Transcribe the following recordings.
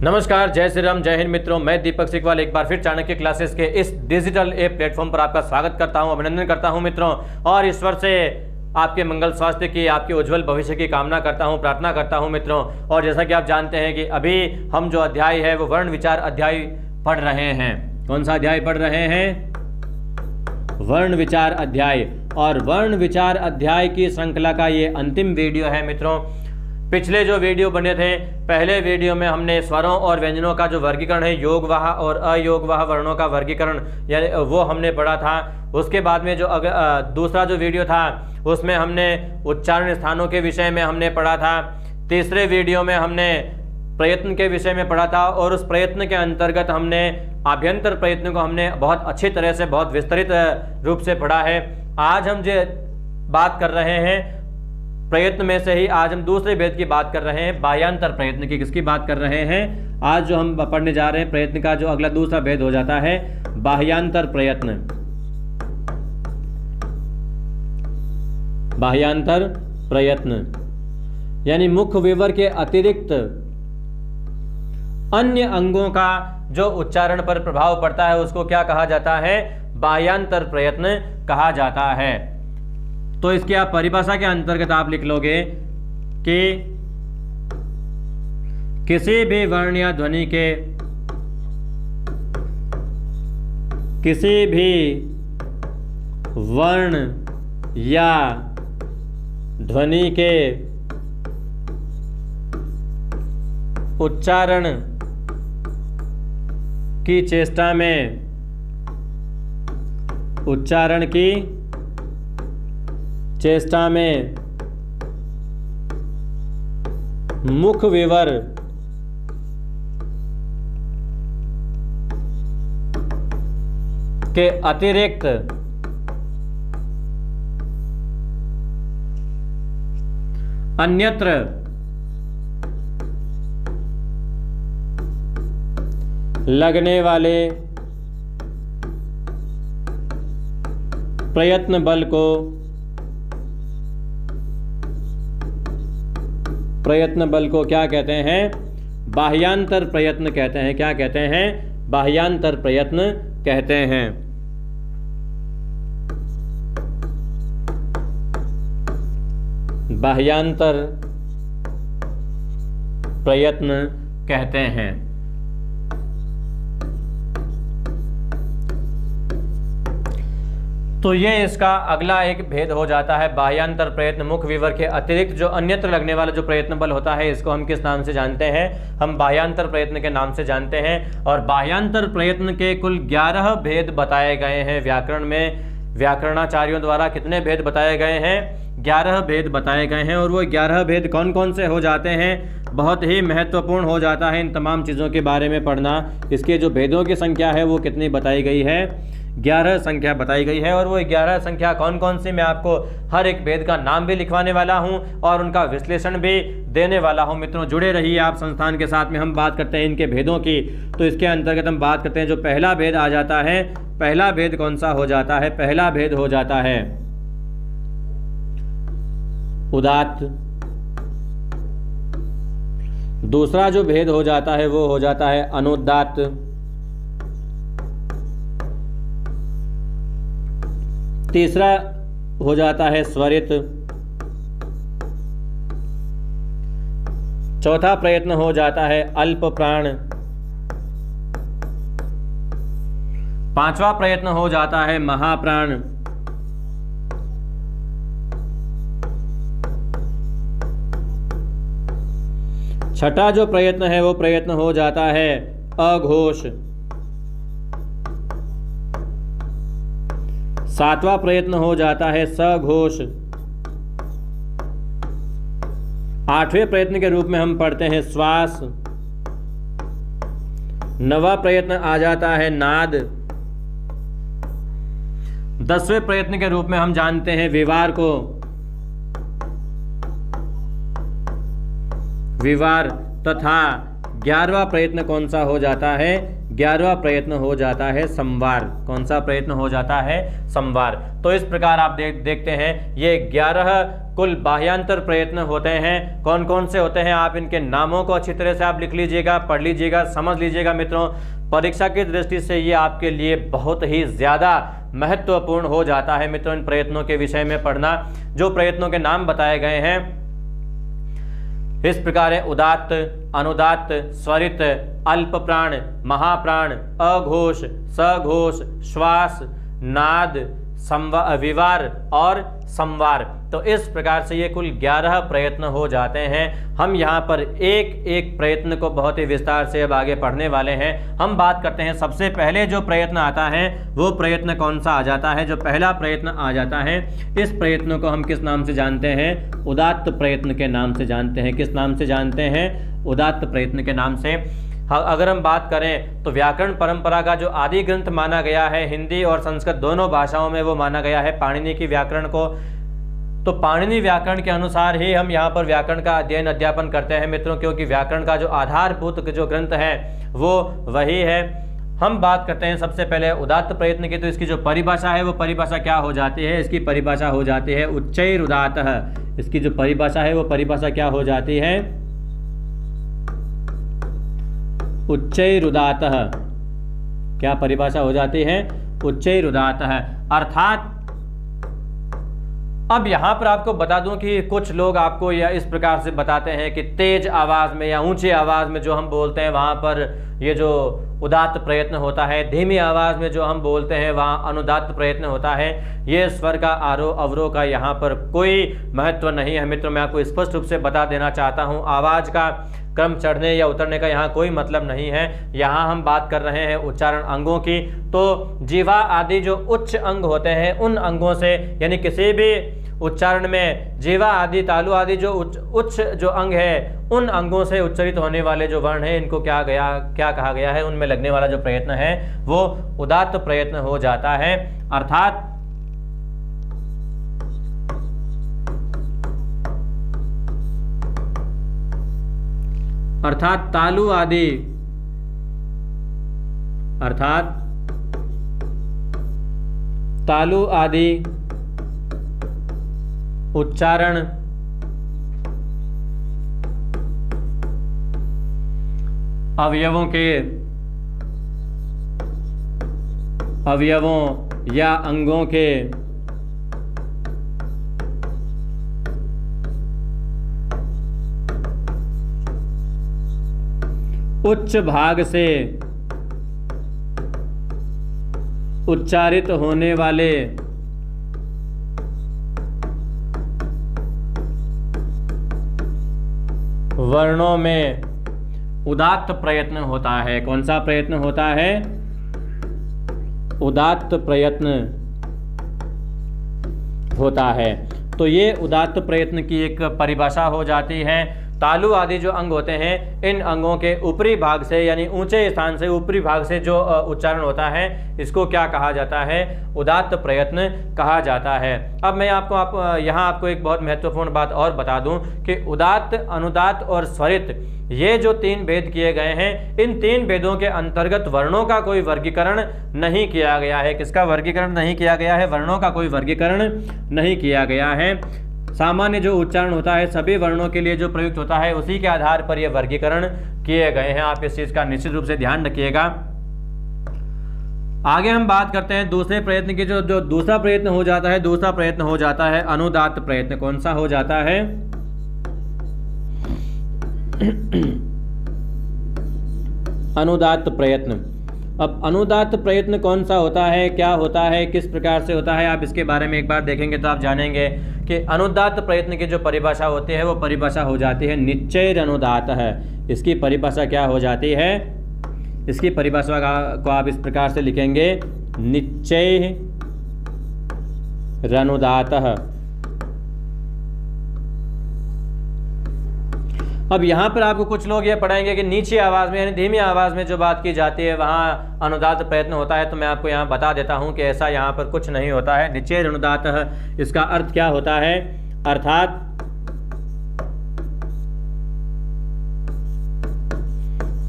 नमस्कार, जय श्री राम, जय हिंद मित्रों। मैं दीपक सिकवाल एक बार फिर चाणक्य क्लासेस के इस डिजिटल ऐप प्लेटफॉर्म पर आपका स्वागत करता हूं, अभिनंदन करता हूं मित्रों। और ईश्वर से आपके मंगल स्वास्थ्य की, आपके उज्जवल भविष्य की कामना करता हूं, प्रार्थना करता हूं मित्रों। और जैसा कि आप जानते हैं कि अभी हम जो अध्याय है वो वर्ण विचार अध्याय पढ़ रहे हैं। कौन सा अध्याय पढ़ रहे हैं? वर्ण विचार अध्याय। और वर्ण विचार अध्याय की श्रृंखला का ये अंतिम वीडियो है मित्रों। पिछले जो वीडियो बने थे, पहले वीडियो में हमने स्वरों और व्यंजनों का जो वर्गीकरण है, योगवाह और अयोगवाह वर्णों का वर्गीकरण, यानी वो हमने पढ़ा था। उसके बाद में जो दूसरा जो वीडियो था उसमें हमने उच्चारण स्थानों के विषय में हमने पढ़ा था। तीसरे वीडियो में हमने प्रयत्न के विषय में पढ़ा था और उस प्रयत्न के अंतर्गत हमने आभ्यंतर प्रयत्न को हमने बहुत अच्छी तरह से, बहुत विस्तृत रूप से पढ़ा है। आज हम जो बात कर रहे हैं प्रयत्न में से ही, आज हम दूसरे भेद की बात कर रहे हैं, बाह्यांतर प्रयत्न की। किसकी बात कर रहे हैं? आज जो हम पढ़ने जा रहे हैं प्रयत्न का जो अगला दूसरा भेद हो जाता है बाह्यांतर प्रयत्न। बाह्यांतर प्रयत्न यानी मुख्य विवर के अतिरिक्त अन्य अंगों का जो उच्चारण पर प्रभाव पड़ता है उसको क्या कहा जाता है? बाह्यांतर प्रयत्न कहा जाता है। तो इसके आप परिभाषा के अंतर्गत आप लिख लोगे कि किसी भी वर्ण या ध्वनि के, किसी भी वर्ण या ध्वनि के उच्चारण की चेष्टा में, उच्चारण की चेष्टा में मुख विवर के अतिरिक्त अन्यत्र लगने वाले प्रयत्न बल को, प्रयत्न बल को क्या कहते हैं? बाह्यांतर प्रयत्न कहते हैं। क्या कहते हैं? बाह्यांतर प्रयत्न कहते हैं। बाह्यांतर प्रयत्न कहते हैं। तो ये इसका अगला एक भेद हो जाता है, बाह्यांतर प्रयत्न। मुख विवर के अतिरिक्त जो अन्यत्र लगने वाला जो प्रयत्न बल होता है, इसको हम किस नाम से जानते हैं? हम बाह्यांतर प्रयत्न के नाम से जानते हैं। और बाह्यांतर प्रयत्न के कुल 11 भेद बताए गए हैं व्याकरण में। व्याकरणाचार्यों द्वारा कितने भेद बताए गए हैं? 11 भेद बताए गए हैं। और वो 11 भेद कौन कौन से हो जाते हैं? बहुत ही महत्वपूर्ण हो जाता है इन तमाम चीज़ों के बारे में पढ़ना। इसके जो भेदों की संख्या है वो कितनी बताई गई है? 11 संख्या बताई गई है। और वो 11 संख्या कौन कौन सी, मैं आपको हर एक भेद का नाम भी लिखवाने वाला हूं और उनका विश्लेषण भी देने वाला हूं। मित्रों जुड़े रहिए आप संस्थान के साथ में। हम बात करते हैं इनके भेदों की। तो इसके अंतर्गत हम बात करते हैं जो पहला भेद आ जाता है। पहला भेद कौन सा हो जाता है? पहला भेद हो जाता है उदात्त। दूसरा जो भेद हो जाता है वो हो जाता है अनुदात्त। तीसरा हो जाता है स्वरित। चौथा प्रयत्न हो जाता है अल्प प्राण। पांचवा प्रयत्न हो जाता है महाप्राण। छठा जो प्रयत्न है वो प्रयत्न हो जाता है अघोष। सातवां प्रयत्न हो जाता है सघोष। आठवें प्रयत्न के रूप में हम पढ़ते हैं श्वास। नवा प्रयत्न आ जाता है नाद। 10वें प्रयत्न के रूप में हम जानते हैं विवार को, विवार। तथा 11वां प्रयत्न कौन सा हो जाता है? 11वां प्रयत्न हो जाता है संवार। कौन सा प्रयत्न हो जाता है? संवार। तो इस प्रकार आप देखते हैं ये 11 कुल बाह्यांतर प्रयत्न होते हैं। कौन कौन से होते हैं? आप इनके नामों को अच्छी तरह से आप लिख लीजिएगा, पढ़ लीजिएगा, समझ लीजिएगा मित्रों। परीक्षा की दृष्टि से ये आपके लिए बहुत ही ज़्यादा महत्वपूर्ण हो जाता है मित्रों, इन प्रयत्नों के विषय में पढ़ना। जो प्रयत्नों के नाम बताए गए हैं इस प्रकार है: उदात्त, अनुदात्त, स्वरित, अल्प प्राण, महाप्राण, अघोष, सघोष, श्वास, नाद, विवार और संवार। तो इस प्रकार से ये कुल 11 प्रयत्न हो जाते हैं। हम यहाँ पर एक एक प्रयत्न को बहुत ही विस्तार से अब आगे पढ़ने वाले हैं। हम बात करते हैं सबसे पहले जो प्रयत्न आता है वो प्रयत्न कौन सा आ जाता है? जो पहला प्रयत्न आ जाता है, इस प्रयत्न को हम किस नाम से जानते हैं? उदात्त प्रयत्न के नाम से जानते हैं। किस नाम से जानते हैं? उदात्त प्रयत्न के नाम से। अगर हम बात करें तो व्याकरण परंपरा का जो आदि ग्रंथ माना गया है, हिंदी और संस्कृत दोनों भाषाओं में वो माना गया है पाणिनि की व्याकरण को। तो पाणिनि व्याकरण के अनुसार ही हम यहाँ पर व्याकरण का अध्ययन अध्यापन करते हैं मित्रों, क्योंकि व्याकरण का जो आधारभूत जो ग्रंथ है वो वही है। हम बात करते हैं सबसे पहले उदात्त प्रयत्न की। तो इसकी जो परिभाषा है वो परिभाषा क्या हो जाती है? इसकी परिभाषा हो जाती है उच्चैरुदात्तः। इसकी जो परिभाषा है वो परिभाषा क्या हो जाती है? उच्चैरुदात्तः। क्या परिभाषा हो जाती है? उच्चैरुदात्तः। अर्थात अब यहाँ पर आपको बता दूं कि कुछ लोग आपको या इस प्रकार से बताते हैं कि तेज आवाज़ में या ऊंची आवाज़ में जो हम बोलते हैं वहाँ पर ये जो उदात्त प्रयत्न होता है, धीमी आवाज़ में जो हम बोलते हैं वहाँ अनुदात्त प्रयत्न होता है। ये स्वर का आरोह अवरोह का यहाँ पर कोई महत्व नहीं है मित्रों। मैं आपको स्पष्ट रूप से बता देना चाहता हूँ, आवाज़ का क्रम चढ़ने या उतरने का यहाँ कोई मतलब नहीं है। यहाँ हम बात कर रहे हैं उच्चारण अंगों की। तो जीवा आदि जो उच्च अंग होते हैं उन अंगों से, यानी किसी भी उच्चारण में जीवा आदि, तालु आदि जो उच्च जो अंग है उन अंगों से उच्चरित होने वाले जो वर्ण है इनको क्या कहा गया है? उनमें लगने वाला जो प्रयत्न है वो उदात्त प्रयत्न हो जाता है। अर्थात तालु आदि, तालु आदि उच्चारण अवयवों या अंगों के उच्च भाग से उच्चारित होने वाले वर्णों में उदात्त प्रयत्न होता है। कौन सा प्रयत्न होता है? उदात्त प्रयत्न होता है। तो ये उदात्त प्रयत्न की एक परिभाषा हो जाती है। तालु आदि जो अंग होते हैं इन अंगों के ऊपरी भाग से, यानी ऊंचे स्थान से ऊपरी भाग से जो उच्चारण होता है इसको क्या कहा जाता है? उदात्त प्रयत्न कहा जाता है। अब मैं यहाँ आपको एक बहुत महत्वपूर्ण बात और बता दूं कि उदात्त, अनुदात्त और स्वरित ये जो 3 भेद किए गए हैं, इन 3 भेदों के अंतर्गत वर्णों का कोई वर्गीकरण नहीं किया गया है। किसका वर्गीकरण नहीं किया गया है? वर्णों का कोई वर्गीकरण नहीं किया गया है। सामान्य जो उच्चारण होता है सभी वर्णों के लिए जो प्रयुक्त होता है उसी के आधार पर यह वर्गीकरण किए गए हैं। आप इस चीज़ का निश्चित रूप से ध्यान रखिएगा। आगे हम बात करते हैं दूसरे प्रयत्न की। जो दूसरा प्रयत्न हो जाता है, दूसरा प्रयत्न हो जाता है अनुदात्त प्रयत्न। कौन सा हो जाता है? अनुदात्त प्रयत्न। अब अनुदात्त प्रयत्न कौन सा होता है, क्या होता है, किस प्रकार से होता है, आप इसके बारे में एक बार देखेंगे तो आप जानेंगे कि अनुदात्त प्रयत्न की जो परिभाषा होती है वो परिभाषा हो जाती है निश्चय अनुदात है। इसकी परिभाषा क्या हो जाती है? इसकी परिभाषा को आप इस प्रकार से लिखेंगे निश्चय अनुदातः। अब यहाँ पर आपको कुछ लोग ये पढ़ाएंगे कि नीची आवाज़ में यानी धीमी आवाज़ में जो बात की जाती है वहाँ अनुदात्त प्रयत्न होता है। तो मैं आपको यहाँ बता देता हूँ कि ऐसा यहाँ पर कुछ नहीं होता है। निश्चय अनुदातः इसका अर्थ क्या होता है? अर्थात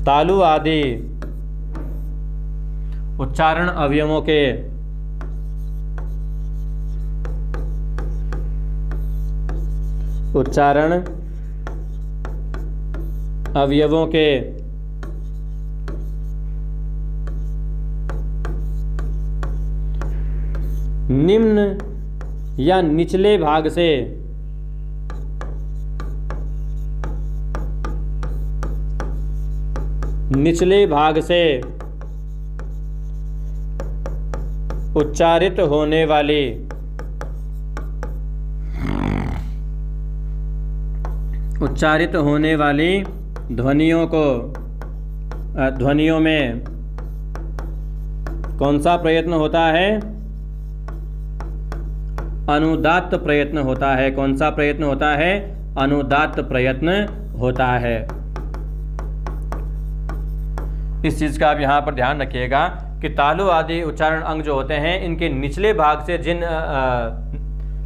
तालु आदि उच्चारण अवयवों के निम्न या निचले भाग से उच्चारित होने वाली ध्वनियों में कौन सा प्रयत्न होता है? अनुदात्त प्रयत्न होता है। कौन सा प्रयत्न होता है? अनुदात्त प्रयत्न होता है। इस चीज का आप यहाँ पर ध्यान रखिएगा कि तालु आदि उच्चारण अंग जो होते हैं, इनके निचले भाग से जिन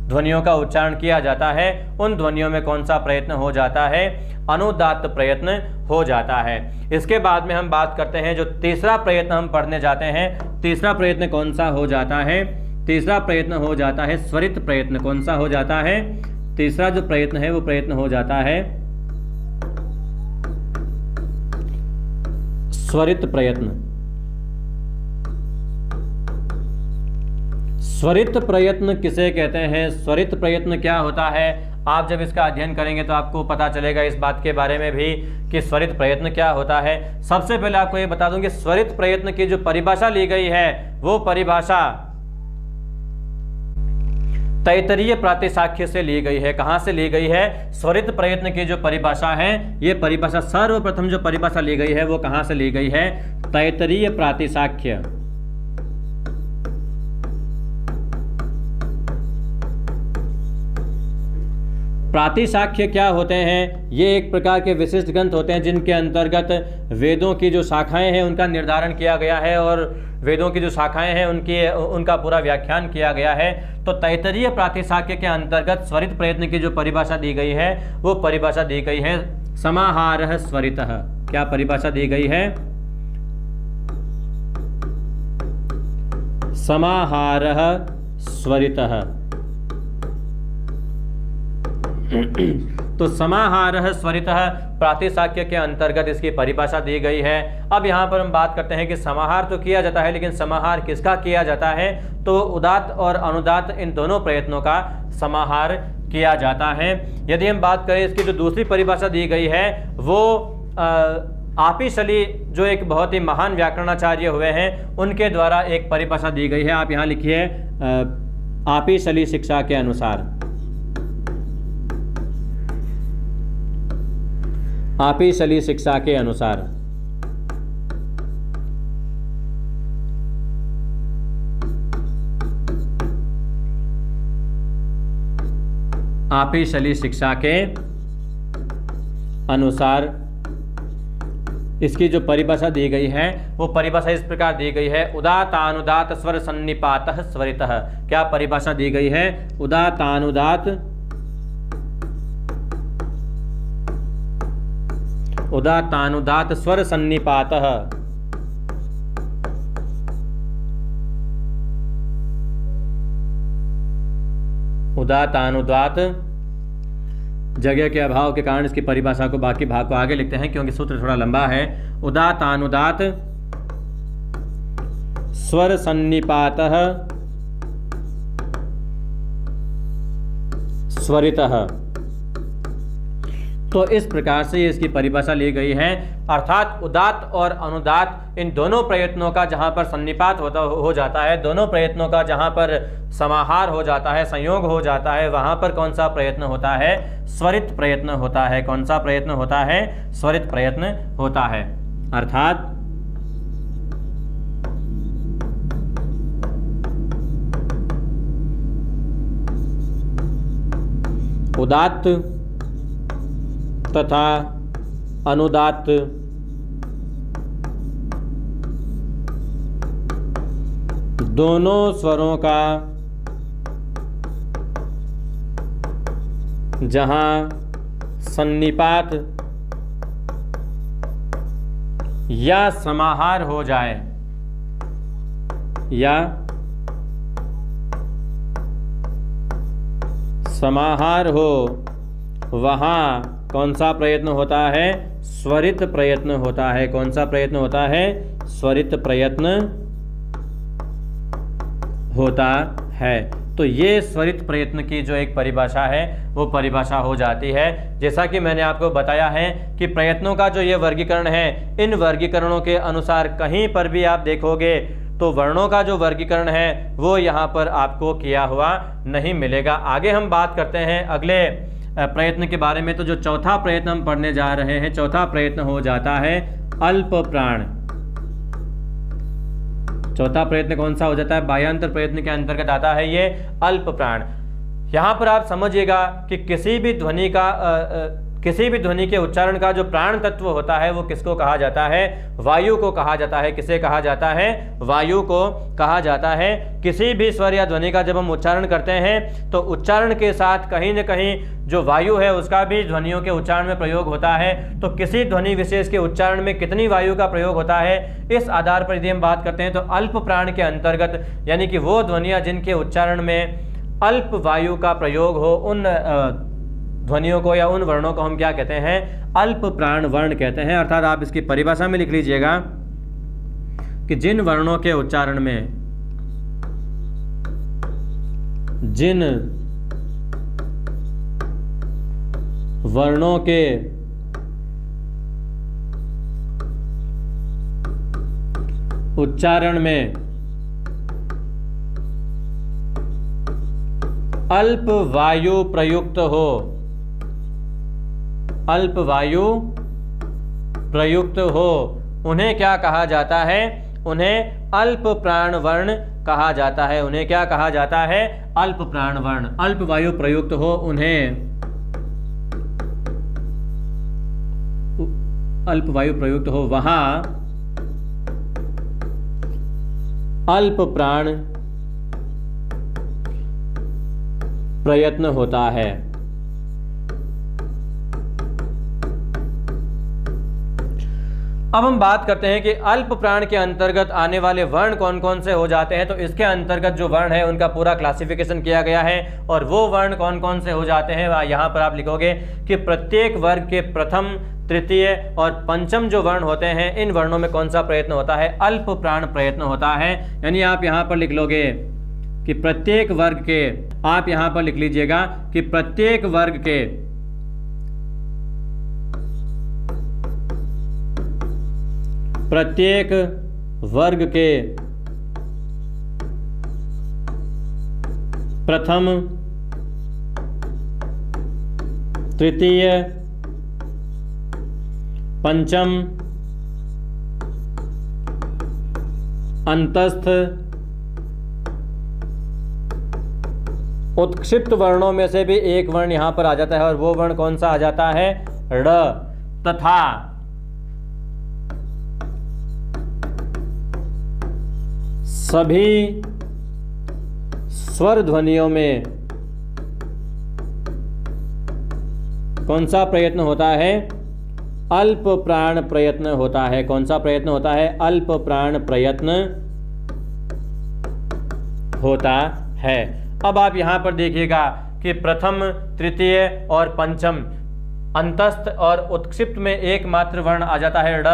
ध्वनियों का उच्चारण किया जाता है, उन ध्वनियों में कौन सा प्रयत्न हो जाता है? अनुदात्त प्रयत्न हो जाता है। इसके बाद में हम बात करते हैं, जो तीसरा प्रयत्न हम पढ़ने जाते हैं, तीसरा प्रयत्न कौन सा हो जाता है? तीसरा प्रयत्न हो जाता है स्वरित प्रयत्न। कौन सा हो जाता है? तीसरा जो प्रयत्न है वो प्रयत्न हो जाता है स्वरित प्रयत्न। स्वरित प्रयत्न किसे कहते हैं? स्वरित प्रयत्न क्या होता है? आप जब इसका अध्ययन करेंगे तो आपको पता चलेगा इस बात के बारे में भी कि स्वरित प्रयत्न क्या होता है। सबसे पहले आपको ये बता दूं कि स्वरित प्रयत्न की जो परिभाषा ली गई है, वो परिभाषा तैतरीय प्रातिशाख्य से ली गई है। कहां से ली गई है? स्वरित प्रयत्न की जो परिभाषा है, ये परिभाषा सर्वप्रथम जो परिभाषा ली गई है वो कहां से ली गई है? तैतरीय प्रातिशाख्य। प्रातिशाख्य क्या होते हैं? ये एक प्रकार के विशिष्ट ग्रंथ होते हैं जिनके अंतर्गत वेदों की जो शाखाएं हैं उनका निर्धारण किया गया है और वेदों की जो शाखाएं हैं उनका पूरा व्याख्यान किया गया है। तो तैतरीय प्रातिशाख्य के अंतर्गत स्वरित प्रयत्न की जो परिभाषा दी गई है वो परिभाषा दी गई है समाहारः स्वरितः। क्या परिभाषा दी गई है? समाहारः स्वरितः। तो समाहारः स्वरितः प्रातिशाख्य के अंतर्गत इसकी परिभाषा दी गई है। अब यहाँ पर हम बात करते हैं कि समाहार तो किया जाता है, लेकिन समाहार किसका किया जाता है? तो उदात्त और अनुदात्त इन दोनों प्रयत्नों का समाहार किया जाता है। यदि हम बात करें इसकी जो दूसरी परिभाषा दी गई है वो आपिशली, जो एक बहुत ही महान व्याकरणाचार्य हुए हैं, उनके द्वारा एक परिभाषा दी गई है। आप यहाँ लिखिए आपिशली शिक्षा के अनुसार। आपिशली शिक्षा के अनुसार आपिशली शिक्षा के अनुसार इसकी जो परिभाषा दी गई है वो परिभाषा इस प्रकार दी गई है, उदात्तानुदात्त स्वर सन्निपातः स्वरितः। क्या परिभाषा दी गई है? उदात्तानुदात्त स्वर सन्निपातः। उदात्तानुदात्त, जगह के अभाव के कारण इसकी परिभाषा को बाकी भाग को आगे लिखते हैं क्योंकि सूत्र थोड़ा लंबा है। उदात्तानुदात्त स्वर सन्निपातः स्वरितः। तो इस प्रकार से इसकी परिभाषा ली गई है, अर्थात उदात्त और अनुदात्त इन दोनों प्रयत्नों का जहां पर सन्निपात हो जाता है, दोनों प्रयत्नों का जहां पर समाहार हो जाता है, संयोग हो जाता है, वहां पर कौन सा प्रयत्न होता है? स्वरित प्रयत्न होता है। कौन सा प्रयत्न होता है? स्वरित प्रयत्न होता है। अर्थात उदात्त तथा अनुदात्त दोनों स्वरों का जहां सन्निपात या समाहार हो जाए, या समाहार हो, वहाँ कौन सा प्रयत्न होता है? स्वरित प्रयत्न होता है। कौन सा प्रयत्न होता है? स्वरित प्रयत्न होता है। तो ये स्वरित प्रयत्न की जो एक परिभाषा है वो परिभाषा हो जाती है। जैसा कि मैंने आपको बताया है कि प्रयत्नों का जो ये वर्गीकरण है, इन वर्गीकरणों के अनुसार कहीं पर भी आप देखोगे तो वर्णों का जो वर्गीकरण है वो यहाँ पर आपको किया हुआ नहीं मिलेगा। आगे हम बात करते हैं अगले प्रयत्न के बारे में। तो जो चौथा प्रयत्न हम पढ़ने जा रहे हैं, चौथा प्रयत्न हो जाता है अल्प प्राण। चौथा प्रयत्न कौन सा हो जाता है? बाह्यांतर प्रयत्न के अंतर्गत आता है ये अल्प प्राण। यहां पर आप समझिएगा कि किसी भी ध्वनि के उच्चारण का जो प्राण तत्व होता है वो किसको कहा जाता है? वायु को कहा जाता है। किसे कहा जाता है? वायु को कहा जाता है। किसी भी स्वर या ध्वनि का जब हम उच्चारण करते हैं तो उच्चारण के साथ कहीं न कहीं जो वायु है उसका भी ध्वनियों के उच्चारण में प्रयोग होता है। तो किसी ध्वनि विशेष के उच्चारण में कितनी वायु का प्रयोग होता है, इस आधार पर यदि हम बात करते हैं तो अल्प प्राण के अंतर्गत, यानी कि वो ध्वनियाँ जिनके उच्चारण में अल्प वायु का प्रयोग हो, उन ध्वनियों को या उन वर्णों को हम क्या कहते हैं? अल्प प्राण वर्ण कहते हैं। अर्थात आप इसकी परिभाषा में लिख लीजिएगा कि जिन वर्णों के उच्चारण में, जिन वर्णों के उच्चारण में अल्प वायु प्रयुक्त हो, अल्प वायु प्रयुक्त हो, उन्हें क्या कहा जाता है? उन्हें अल्प प्राण वर्ण कहा जाता है। उन्हें क्या कहा जाता है? अल्प प्राण वर्ण। अल्प वायु प्रयुक्त हो उन्हें अल्प वायु प्रयुक्त हो, वहां अल्प प्राण प्रयत्न होता है। अब हम बात करते हैं कि अल्प प्राण के अंतर्गत आने वाले वर्ण कौन कौन से हो जाते हैं। तो इसके अंतर्गत जो वर्ण है उनका पूरा क्लासिफिकेशन किया गया है, और वो वर्ण कौन कौन से हो जाते हैं यहाँ पर आप लिखोगे कि प्रत्येक वर्ग के प्रथम, तृतीय और पंचम जो वर्ण होते हैं, इन वर्णों में कौन सा प्रयत्न होता है? अल्प प्राण प्रयत्न होता है। यानी आप यहाँ पर लिख लोगे कि प्रत्येक वर्ग के, आप यहाँ पर लिख लीजिएगा कि प्रत्येक वर्ग के प्रथम, तृतीय, पंचम, अंतस्थ, उत्क्षिप्त वर्णों में से भी एक वर्ण यहां पर आ जाता है, और वो वर्ण कौन सा आ जाता है? ड़। तथा सभी स्वर ध्वनियों में कौन सा प्रयत्न होता है? अल्प प्राण प्रयत्न होता है। कौन सा प्रयत्न होता है? अल्प प्राण प्रयत्न होता है। अब आप यहां पर देखिएगा कि प्रथम, तृतीय और पंचम, अंतस्थ और उत्क्षिप्त में एकमात्र वर्ण आ जाता है ड़,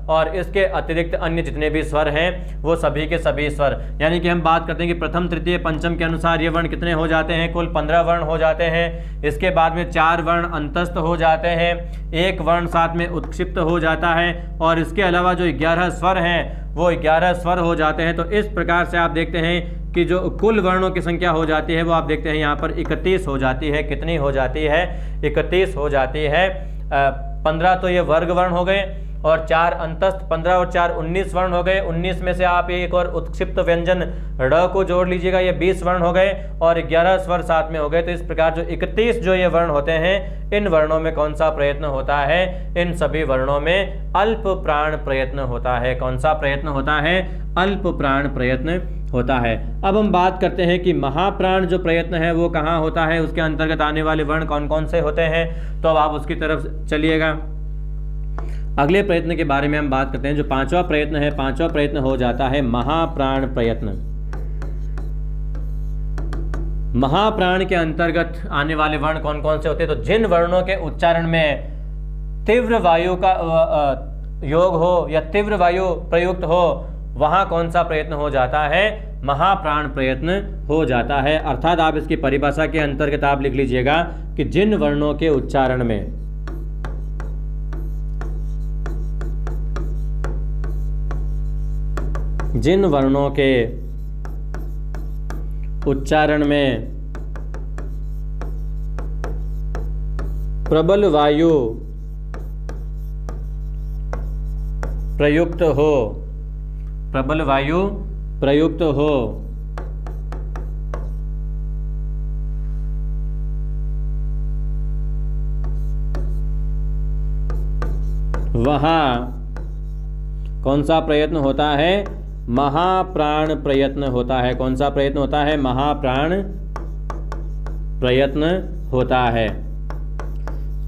और इसके अतिरिक्त अन्य जितने भी स्वर हैं वो सभी के सभी स्वर, यानी कि हम बात करते हैं कि प्रथम, तृतीय, पंचम के अनुसार ये वर्ण कितने हो जाते हैं? कुल 15 वर्ण हो जाते हैं। इसके बाद में 4 वर्ण अंतस्थ हो जाते हैं, 1 वर्ण साथ में उत्क्षिप्त हो जाता है, और इसके अलावा जो 11 स्वर हैं वो 11 स्वर हो जाते हैं। तो इस प्रकार से आप देखते हैं कि जो कुल वर्णों की संख्या हो जाती है वो आप देखते हैं यहाँ पर 31 हो जाती है। कितनी हो जाती है? 31 हो जाती है। 15 तो ये वर्ग वर्ण हो गए, और 4 अंतस्थ, 15 और 4 19 वर्ण हो गए। 19 में से आप एक और उत्क्षिप्त व्यंजन ड़ को जोड़ लीजिएगा, ये 20 वर्ण हो गए, और 11 स्वर साथ में हो गए। तो इस प्रकार जो 31 जो ये वर्ण होते हैं, इन वर्णों में कौन सा प्रयत्न होता है? इन सभी वर्णों में अल्प प्राण प्रयत्न होता है। कौन सा प्रयत्न होता है? अल्प प्राण प्रयत्न होता है। अब हम बात करते हैं कि महाप्राण जो प्रयत्न है वो कहाँ होता है, उसके अंतर्गत आने वाले वर्ण कौन कौन से होते हैं। तो अब आप उसकी तरफ चलिएगा। अगले प्रयत्न के बारे में हम बात करते हैं। जो 5वां प्रयत्न है, 5वां प्रयत्न हो जाता है महाप्राण प्रयत्न। महाप्राण के अंतर्गत आने वाले वर्ण कौन कौन से होते हैं? तो जिन वर्णों के उच्चारण में तीव्र वायु का योग हो या तीव्र वायु प्रयुक्त हो, वहां कौन सा प्रयत्न हो जाता है? महाप्राण प्रयत्न हो जाता है। अर्थात आप इसकी परिभाषा के अंतर्गत आप लिख लीजिएगा कि जिन वर्णों के उच्चारण में प्रबल वायु प्रयुक्त हो, वहाँ कौन सा प्रयत्न होता है? महाप्राण प्रयत्न होता है। कौन सा प्रयत्न होता है? महाप्राण प्रयत्न होता है।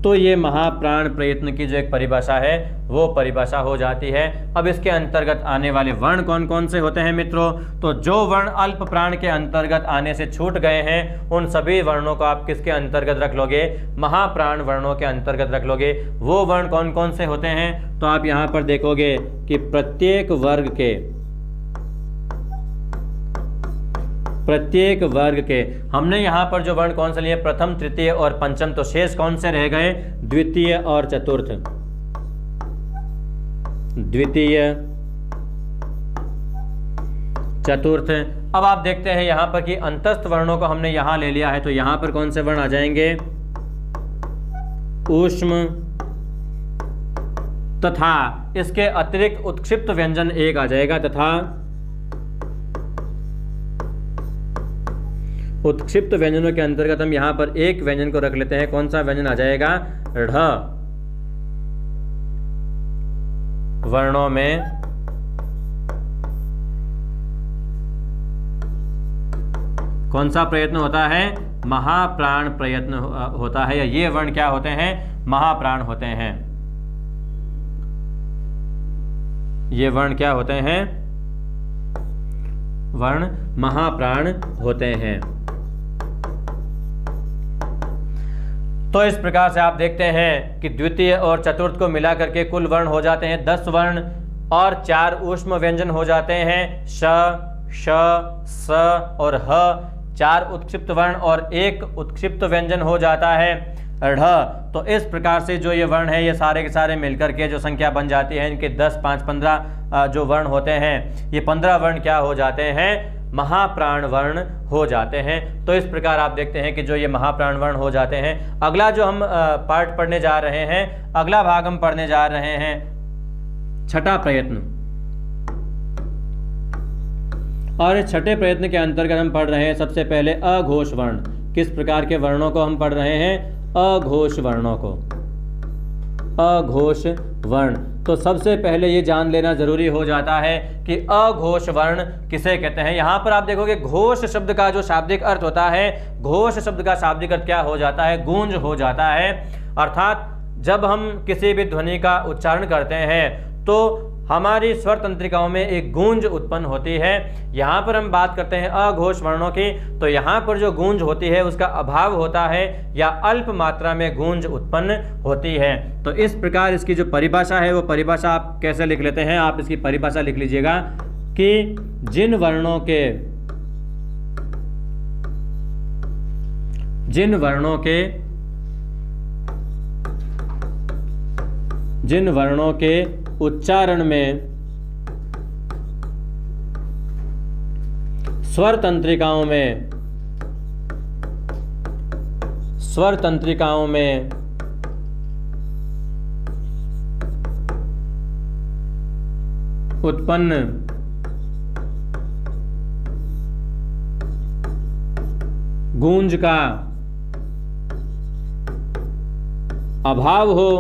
तो ये महाप्राण प्रयत्न की जो एक परिभाषा है वो परिभाषा हो जाती है। अब इसके अंतर्गत आने वाले वर्ण कौन कौन से होते हैं मित्रों? तो जो वर्ण अल्प प्राण के अंतर्गत आने से छूट गए हैं उन सभी वर्णों को आप किसके अंतर्गत रख लोगे? महाप्राण वर्णों के अंतर्गत रख लोगे। वो वर्ण कौन कौन से होते हैं? तो आप यहाँ पर देखोगे कि प्रत्येक वर्ग के हमने यहाँ पर जो वर्ण कौन से लिए? प्रथम, तृतीय और पंचम। तो शेष कौन से रह गए? द्वितीय और चतुर्थ। द्वितीय, चतुर्थ। अब आप देखते हैं यहाँ पर कि अंतस्थ वर्णों को हमने यहाँ ले लिया है, तो यहाँ पर कौन से वर्ण आ जाएंगे? ऊष्म तथा इसके अतिरिक्त उत्क्षिप्त व्यंजन एक आ जाएगा, तथा उत्क्षिप्त व्यंजनों के अंतर्गत हम यहां पर एक व्यंजन को रख लेते हैं। कौन सा व्यंजन आ जाएगा? ढ़ वर्णों में कौन सा प्रयत्न होता है? महाप्राण प्रयत्न होता है, या ये वर्ण क्या होते हैं? महाप्राण होते हैं। ये वर्ण क्या होते हैं? वर्ण महाप्राण होते हैं। तो इस प्रकार से आप देखते हैं कि द्वितीय और चतुर्थ को मिला करके कुल वर्ण हो जाते हैं 10 वर्ण, और 4 ऊष्म व्यंजन हो जाते हैं श, श, स और ह। 4 उत्क्षिप्त वर्ण और 1 उत्क्षिप्त व्यंजन हो जाता है ढ़। तो इस प्रकार से जो ये वर्ण है ये सारे के सारे मिलकर के जो संख्या बन जाती है, इनके 10, 5, 15 जो वर्ण होते हैं, ये 15 वर्ण क्या हो जाते हैं? महाप्राण वर्ण हो जाते हैं। तो इस प्रकार आप देखते हैं कि जो ये महाप्राण वर्ण हो जाते हैं। अगला जो हम पार्ट पढ़ने जा रहे हैं, अगला भाग हम पढ़ने जा रहे हैं छठा प्रयत्न। और इस छठे प्रयत्न के अंतर्गत हम पढ़ रहे हैं सबसे पहले अघोष वर्ण। किस प्रकार के वर्णों को हम पढ़ रहे हैं? अघोष वर्णों को। अघोष वर्ण। तो सबसे पहले ये जान लेना जरूरी हो जाता है कि अघोष वर्ण किसे कहते हैं। यहाँ पर आप देखोगे घोष शब्द का जो शाब्दिक अर्थ होता है, घोष शब्द का शाब्दिक अर्थ क्या हो जाता है? गूंज हो जाता है। अर्थात जब हम किसी भी ध्वनि का उच्चारण करते हैं तो हमारी स्वर तंत्रिकाओं में एक गूंज उत्पन्न होती है। यहाँ पर हम बात करते हैं अघोष वर्णों की, तो यहाँ पर जो गूंज होती है उसका अभाव होता है या अल्प मात्रा में गूंज उत्पन्न होती है। तो इस प्रकार इसकी जो परिभाषा है वो परिभाषा आप कैसे लिख लेते हैं? आप इसकी परिभाषा लिख लीजिएगा कि जिन वर्णों के उच्चारण में स्वर तंत्रिकाओं में उत्पन्न गूंज का अभाव हो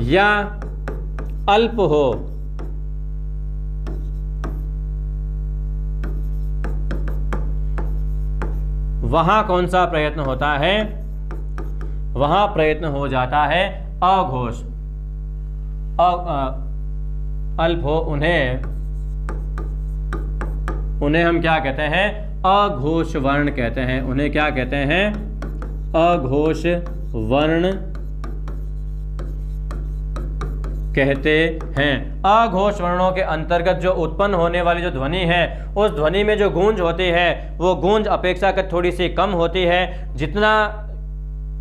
या अल्प हो, वहां कौन सा प्रयत्न होता है? वहां प्रयत्न हो जाता है अघोष। अल्प हो उन्हें उन्हें हम क्या कहते हैं? अघोष वर्ण कहते हैं। उन्हें क्या कहते हैं? अघोष वर्ण कहते हैं। अघोष वर्णों के अंतर्गत जो उत्पन्न होने वाली जो ध्वनि है, उस ध्वनि में जो गूंज होती है वो गूंज अपेक्षाकृत थोड़ी सी कम होती है। जितना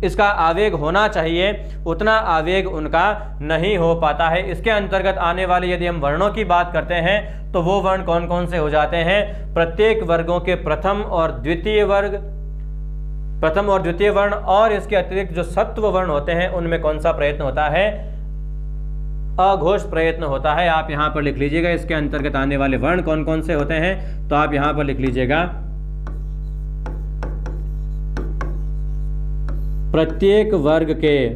इसका आवेग होना चाहिए उतना आवेग उनका नहीं हो पाता है। इसके अंतर्गत आने वाले यदि हम वर्णों की बात करते हैं तो वो वर्ण कौन कौन से हो जाते हैं? प्रत्येक वर्गों के प्रथम और द्वितीय वर्ण और इसके अतिरिक्त जो सत्व वर्ण होते हैं उनमें कौन सा प्रयत्न होता है? अघोष प्रयत्न होता है। आप यहां पर लिख लीजिएगा इसके अंतर्गत आने वाले वर्ण कौन कौन से होते हैं, तो आप यहां पर लिख लीजिएगा प्रत्येक वर्ग के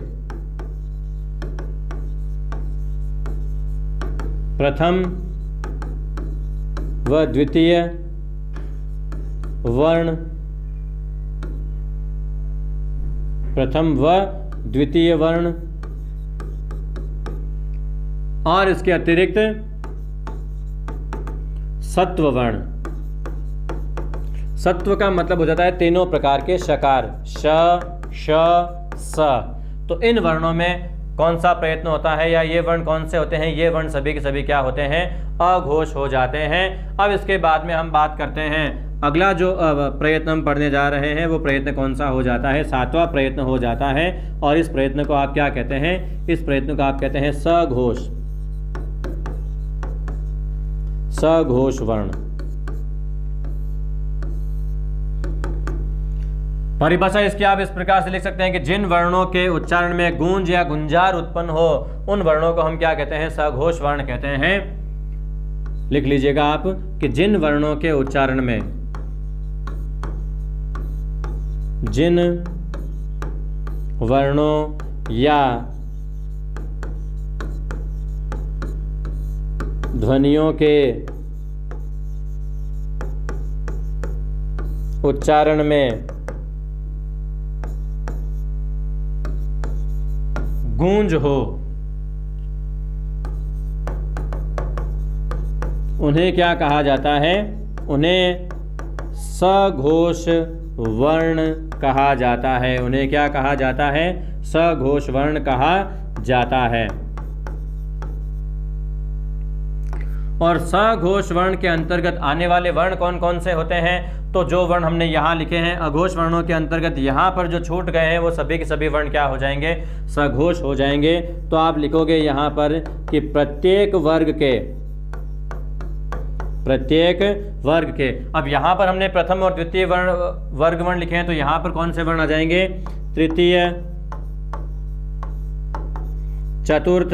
प्रथम व द्वितीय वर्ण, प्रथम व द्वितीय वर्ण और इसके अतिरिक्त सत्व वर्ण। सत्व का मतलब हो जाता है तीनों प्रकार के शकार, श, श, स। तो इन वर्णों में कौन सा प्रयत्न होता है या ये वर्ण कौन से होते हैं? ये वर्ण सभी के सभी क्या होते हैं? अघोष हो जाते हैं। अब इसके बाद में हम बात करते हैं अगला जो प्रयत्न हम पढ़ने जा रहे हैं वो प्रयत्न कौन सा हो जाता है? सातवां प्रयत्न हो जाता है। और इस प्रयत्न को आप क्या कहते हैं? इस प्रयत्न को आप कहते हैं सघोष, सघोष वर्ण। परिभाषा इसकी आप इस प्रकार से लिख सकते हैं कि जिन वर्णों के उच्चारण में गूंज या गुंजार उत्पन्न हो उन वर्णों को हम क्या कहते हैं? सघोष वर्ण कहते हैं। लिख लीजिएगा आप कि जिन वर्णों के उच्चारण में, जिन वर्णों या ध्वनियों के उच्चारण में गूंज हो उन्हें क्या कहा जाता है? उन्हें सघोष वर्ण कहा जाता है। उन्हें क्या कहा जाता है? सघोष वर्ण कहा जाता है। और सघोष वर्ण के अंतर्गत आने वाले वर्ण कौन कौन से होते हैं? तो जो वर्ण हमने यहाँ लिखे हैं अघोष वर्णों के अंतर्गत यहाँ पर जो छूट गए हैं वो सभी के सभी वर्ण क्या हो जाएंगे? सघोष हो जाएंगे। तो आप लिखोगे यहाँ पर कि प्रत्येक वर्ग के अब यहाँ पर हमने प्रथम और द्वितीय वर्ग वर्ण लिखे हैं, तो यहाँ पर कौन से वर्ण आ जाएंगे? तृतीय, चतुर्थ,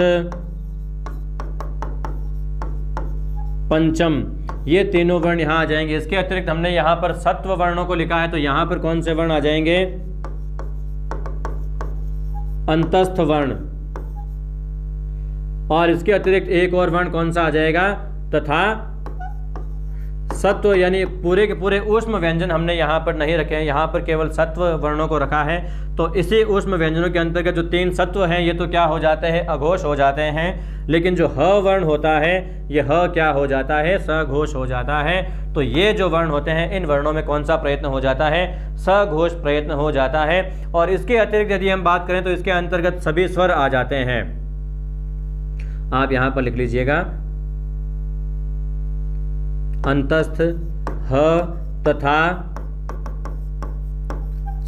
पंचम, ये तीनों वर्ण यहाँ आ जाएंगे। इसके अतिरिक्त हमने यहाँ पर सत्व वर्णों को लिखा है, तो यहाँ पर कौन से वर्ण आ जाएंगे? अंतस्थ वर्ण। और इसके अतिरिक्त एक और वर्ण कौन सा आ जाएगा? तथा सत्व, यानी पूरे के पूरे ऊष्म व्यंजन हमने यहाँ पर नहीं रखे हैं, यहाँ पर केवल सत्व वर्णों को रखा है। तो इसी ऊष्म व्यंजनों के अंतर्गत जो तीन सत्व हैं ये तो क्या हो जाते हैं? अघोष हो जाते हैं। लेकिन जो ह वर्ण होता है ये ह क्या हो जाता है? सघोष हो जाता है। तो ये जो वर्ण होते हैं इन वर्णों में कौन सा प्रयत्न हो जाता है? सघोष प्रयत्न हो जाता है। और इसके अतिरिक्त यदि हम बात करें तो इसके अंतर्गत सभी स्वर आ जाते हैं। आप यहाँ पर लिख लीजिएगा अंतस्थ, ह तथा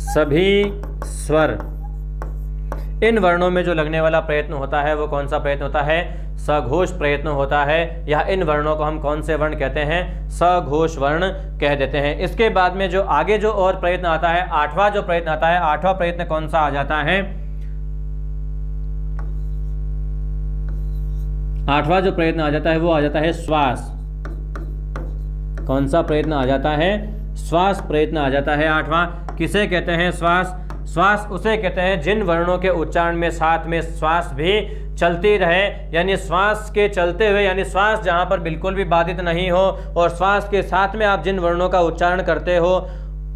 सभी स्वर। इन वर्णों में जो लगने वाला प्रयत्न होता है वो कौन सा प्रयत्न होता है? सघोष प्रयत्न होता है। या इन वर्णों को हम कौन से वर्ण कहते हैं? सघोष वर्ण कह देते हैं। इसके बाद में जो आगे जो और प्रयत्न आता है, आठवां जो प्रयत्न आता है, आठवां प्रयत्न कौन सा आ जाता है? आठवां जो प्रयत्न आ जाता है वो आ जाता है श्वास। कौन सा प्रयत्न आ जाता है? श्वास प्रयत्न आ जाता है आठवां। किसे कहते हैं श्वास? श्वास उसे कहते हैं जिन वर्णों के उच्चारण में साथ में श्वास भी चलती रहे, यानी श्वास के चलते हुए, यानी श्वास जहां पर बिल्कुल भी बाधित नहीं हो और श्वास के साथ में आप जिन वर्णों का उच्चारण करते हो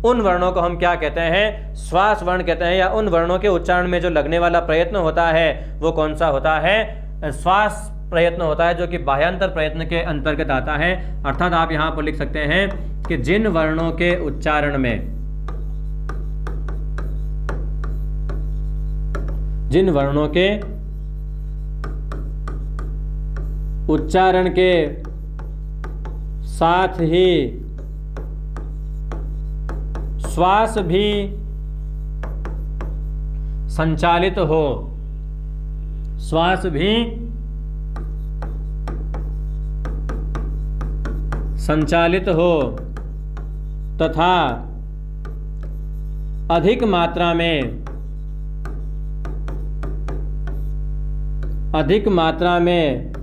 उन वर्णों को हम क्या कहते हैं? श्वास वर्ण कहते हैं। या उन वर्णों के उच्चारण में जो लगने वाला प्रयत्न होता है वो कौन सा होता है? श्वास प्रयत्न होता है जो कि बाह्यांतर प्रयत्न के अंतर्गत आता है। अर्थात आप यहाँ पर लिख सकते हैं कि जिन वर्णों के उच्चारण में जिन वर्णों के उच्चारण के साथ ही श्वास भी संचालित हो, श्वास भी संचालित हो तथा अधिक मात्रा में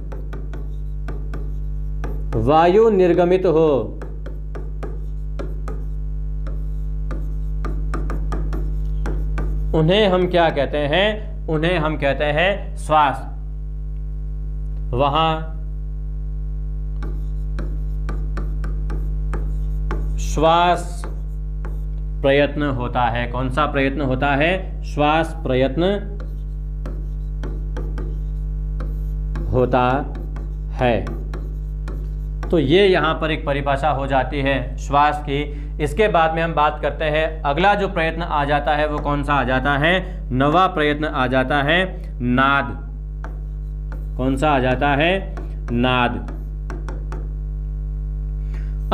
वायु निर्गमित हो, उन्हें हम क्या कहते हैं? उन्हें हम कहते हैं श्वास। वहां श्वास प्रयत्न होता है। कौन सा प्रयत्न होता है? श्वास प्रयत्न होता है। तो ये यहाँ पर एक परिभाषा हो जाती है श्वास की। इसके बाद में हम बात करते हैं, अगला जो प्रयत्न आ जाता है वो कौन सा आ जाता है? नवा प्रयत्न आ जाता है नाद। कौन सा आ जाता है? नाद।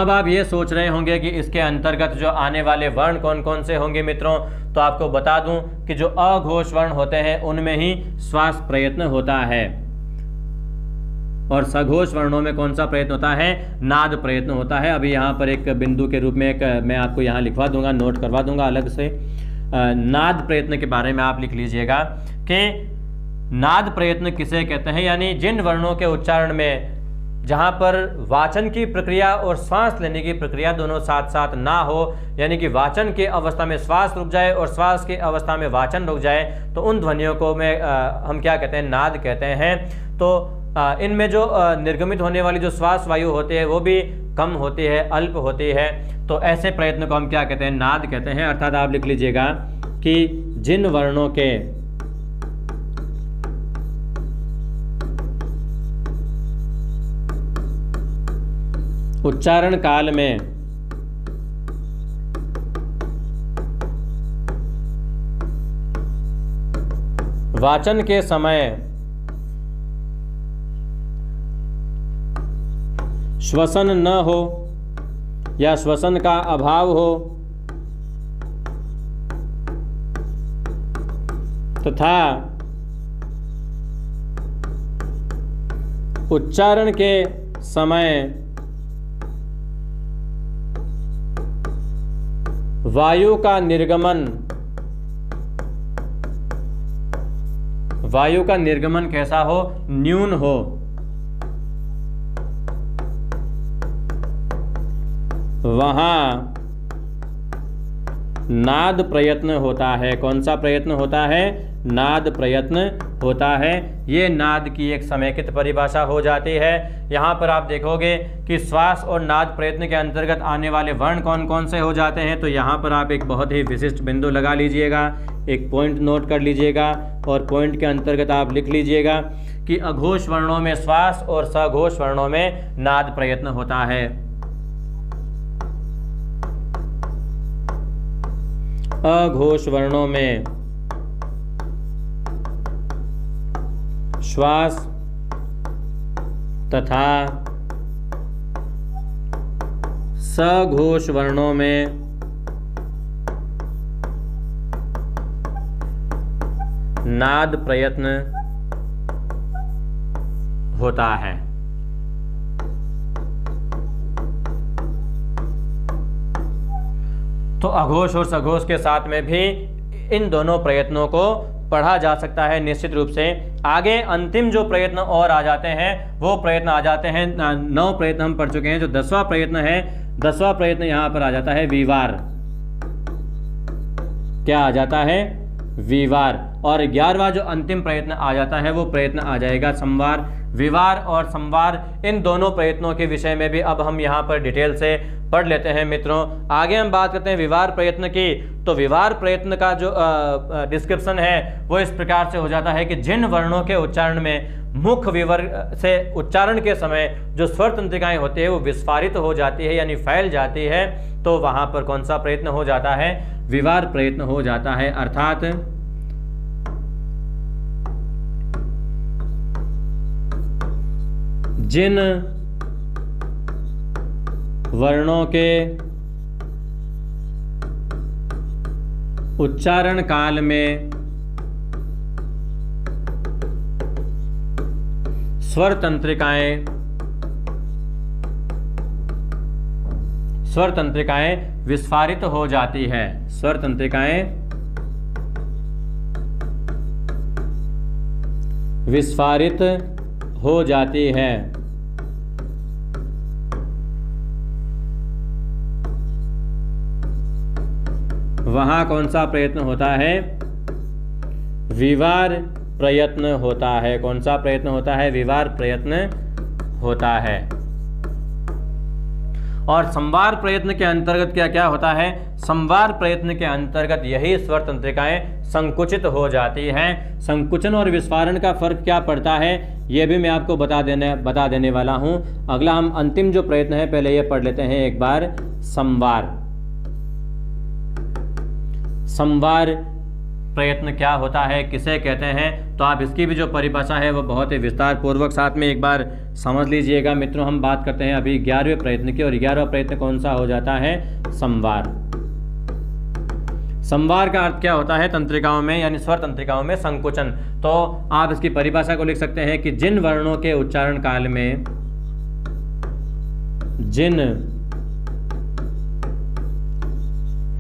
अब आप ये सोच रहे होंगे कि इसके अंतर्गत जो आने वाले वर्ण कौन कौन से होंगे मित्रों, तो आपको बता दूं कि जो अघोष वर्ण होते हैं उनमें ही श्वास प्रयत्न होता है, और सघोष वर्णों में कौन सा प्रयत्न होता है? नाद प्रयत्न होता है। अभी यहाँ पर एक बिंदु के रूप में एक मैं आपको यहाँ लिखवा दूंगा, नोट करवा दूंगा अलग से। नाद प्रयत्न के बारे में आप लिख लीजिएगा कि नाद प्रयत्न किसे कहते हैं, यानी जिन वर्णों के उच्चारण में जहाँ पर वाचन की प्रक्रिया और श्वास लेने की प्रक्रिया दोनों साथ साथ ना हो, यानी कि वाचन के अवस्था में श्वास रुक जाए और श्वास के अवस्था में वाचन रुक जाए, तो उन ध्वनियों को हम क्या कहते हैं? नाद कहते हैं। तो इनमें जो निर्गमित होने वाली जो श्वास वायु होती है वो भी कम होती है, अल्प होती है। तो ऐसे प्रयत्न को हम क्या कहते हैं? नाद कहते हैं। अर्थात आप लिख लीजिएगा कि जिन वर्णों के उच्चारण काल में वाचन के समय श्वसन न हो या श्वसन का अभाव हो तथा उच्चारण के समय वायु का निर्गमन कैसा हो? न्यून हो। वहां नाद प्रयत्न होता है। कौन सा प्रयत्न होता है? नाद प्रयत्न होता है। ये नाद की एक समेकित परिभाषा हो जाती है। यहाँ पर आप देखोगे कि श्वास और नाद प्रयत्न के अंतर्गत आने वाले वर्ण कौन कौन से हो जाते हैं। तो यहाँ पर आप एक बहुत ही विशिष्ट बिंदु लगा लीजिएगा, एक पॉइंट नोट कर लीजिएगा, और पॉइंट के अंतर्गत आप लिख लीजिएगा कि अघोष वर्णों में श्वास और सघोष वर्णों में नाद प्रयत्न होता है। अघोष वर्णों में श्वास तथा सघोष वर्णों में नाद प्रयत्न होता है। तो अघोष और सघोष के साथ में भी इन दोनों प्रयत्नों को पढ़ा जा सकता है निश्चित रूप से। आगे अंतिम जो प्रयत्न और आ जाते हैं वो प्रयत्न आ जाते हैं, 9 प्रयत्न हम पढ़ चुके हैं। जो 10वां प्रयत्न है, 10वां प्रयत्न यहाँ पर आ जाता है विवार। क्या आ जाता है? विवार। और 11वां जो अंतिम प्रयत्न आ जाता है वो प्रयत्न आ जाएगा संवार। विवार और संवार, इन दोनों प्रयत्नों के विषय में भी अब हम यहाँ पर डिटेल से पढ़ लेते हैं मित्रों। आगे हम बात करते हैं विवार प्रयत्न की। तो विवार प्रयत्न का जो डिस्क्रिप्शन है वो इस प्रकार से हो जाता है कि जिन वर्णों के उच्चारण में मुख विवर्ग से उच्चारण के समय जो स्वर तंत्रिकाएं होती है वो विस्फारित हो जाती है यानी फैल जाती है, तो वहां पर कौन सा प्रयत्न हो जाता है? विवार प्रयत्न हो जाता है। अर्थात जिन वर्णों के उच्चारण काल में स्वर तंत्रिकाएं विस्फारित हो जाती है, स्वर तंत्रिकाएं विस्फारित हो जाती है, वहां कौन सा प्रयत्न होता है? विवार प्रयत्न होता है। कौन सा प्रयत्न होता है? विवार प्रयत्न होता है। और संवार प्रयत्न के अंतर्गत क्या क्या होता है? संवार प्रयत्न के अंतर्गत यही स्वर तंत्रिकाएं संकुचित हो जाती हैं। संकुचन और विस्फारण का फर्क क्या पड़ता है यह भी मैं आपको बता देने वाला हूं। अगला हम अंतिम जो प्रयत्न है पहले ये पढ़ लेते हैं एक बार। संवार प्रयत्न क्या होता है, किसे कहते हैं? तो आप इसकी भी जो परिभाषा है वो बहुत ही विस्तार पूर्वक साथ में एक बार समझ लीजिएगा मित्रों। हम बात करते हैं अभी 11वें प्रयत्न की, और 11वां प्रयत्न कौन सा हो जाता है? संवार। संवार का अर्थ क्या होता है? तंत्रिकाओं में यानी स्वर तंत्रिकाओं में संकुचन। तो आप इसकी परिभाषा को लिख सकते हैं कि जिन वर्णों के उच्चारण काल में जिन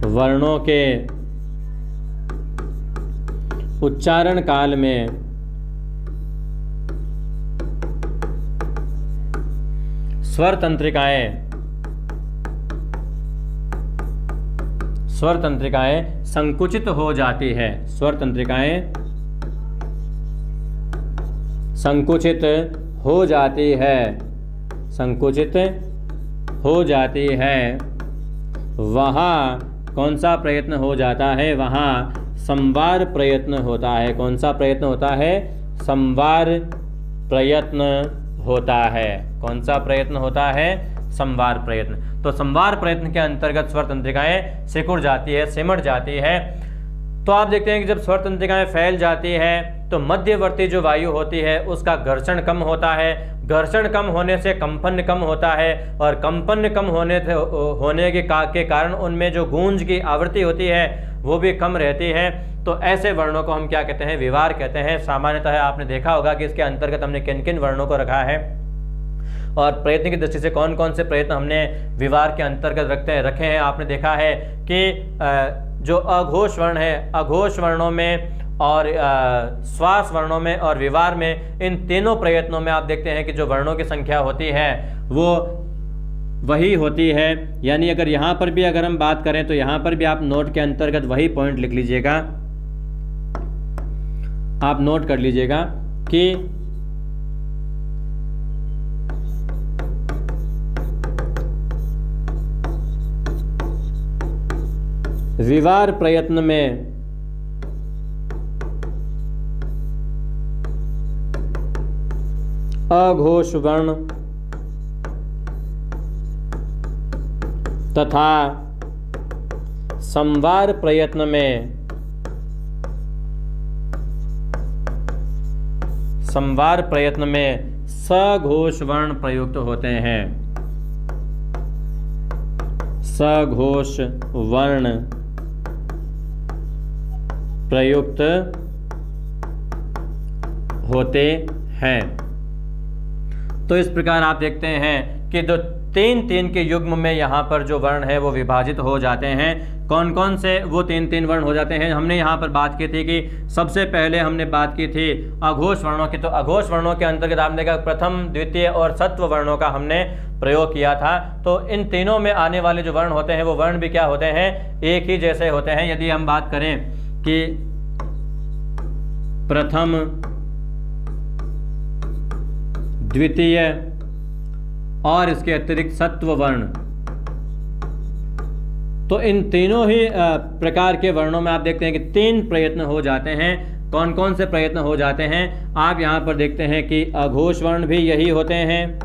वर्णों के उच्चारण काल में स्वर तंत्रिकाएं संकुचित हो जाती है, स्वर तंत्रिकाएं संकुचित हो जाती है, संकुचित हो जाती है, वहाँ कौन सा प्रयत्न हो जाता है? वहाँ संवार प्रयत्न होता है। कौन सा प्रयत्न होता है? संवार प्रयत्न होता है। कौन सा प्रयत्न होता है? संवार प्रयत्न। तो संवार प्रयत्न के अंतर्गत स्वर तंत्रिकाएं सिकुड़ जाती है, सिमट जाती है। तो आप देखते हैं कि जब स्वर तंत्रिकाएं फैल जाती है तो मध्यवर्ती जो वायु होती है उसका घर्षण कम होता है। घर्षण कम होने से कंपन कम होता है, और कंपन कम होने के कारण उनमें जो गूंज की आवृत्ति होती है वो भी कम रहती है। तो ऐसे वर्णों को हम क्या कहते हैं? विवार कहते हैं। सामान्यतः आपने देखा होगा कि इसके अंतर्गत हमने किन किन वर्णों को रखा है, और प्रयत्न की दृष्टि से कौन कौन से प्रयत्न हमने विवार के अंतर्गत रखे हैं। आपने देखा है कि जो अघोष वर्ण है, अघोष वर्णों में और श्वास वर्णों में और विवार में, इन तीनों प्रयत्नों में आप देखते हैं कि जो वर्णों की संख्या होती है वो वही होती है। यानी अगर यहाँ पर भी अगर हम बात करें तो यहाँ पर भी आप नोट के अंतर्गत वही पॉइंट लिख लीजिएगा। आप नोट कर लीजिएगा कि विवार प्रयत्न में अघोष वर्ण तथा संवार प्रयत्न में सघोष वर्ण प्रयुक्त होते हैं। सघोष वर्ण प्रयुक्त होते हैं। तो इस प्रकार आप देखते हैं कि जो तीन के युग्म में यहाँ पर जो वर्ण है वो विभाजित हो जाते हैं। कौन कौन से वो तीन वर्ण हो जाते हैं? हमने यहाँ पर बात की थी कि सबसे पहले हमने बात की थी अघोष वर्णों की। तो अघोष वर्णों के अंतर्गत आपने देखा प्रथम, द्वितीय और सत्व वर्णों का हमने प्रयोग किया था। तो इन तीनों में आने वाले जो वर्ण होते हैं वो वर्ण भी क्या होते हैं? एक ही जैसे होते हैं। यदि हम बात करें कि प्रथम, द्वितीय और इसके अतिरिक्त सत्व वर्ण। तो इन तीनों ही प्रकार के वर्णों में आप देखते हैं कि 3 प्रयत्न हो जाते हैं। कौन कौन से प्रयत्न हो जाते हैं? आप यहाँ पर देखते हैं कि अघोष वर्ण भी यही होते हैं।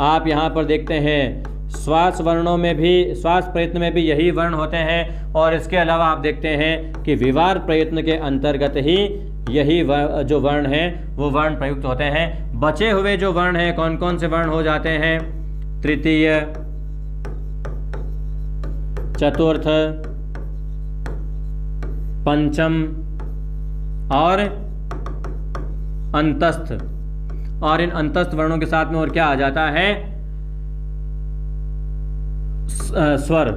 आप यहाँ पर देखते हैं श्वास वर्णों में भी, श्वास प्रयत्न में भी यही वर्ण होते हैं। और इसके अलावा आप देखते हैं कि विवार प्रयत्न के अंतर्गत ही यही जो वर्ण हैं वो वर्ण प्रयुक्त होते हैं। बचे हुए जो वर्ण हैं, कौन कौन से वर्ण हो जाते हैं? तृतीय, चतुर्थ, पंचम और अंतस्थ। और इन अंतस्थ वर्णों के साथ में और क्या आ जाता है? स्वर।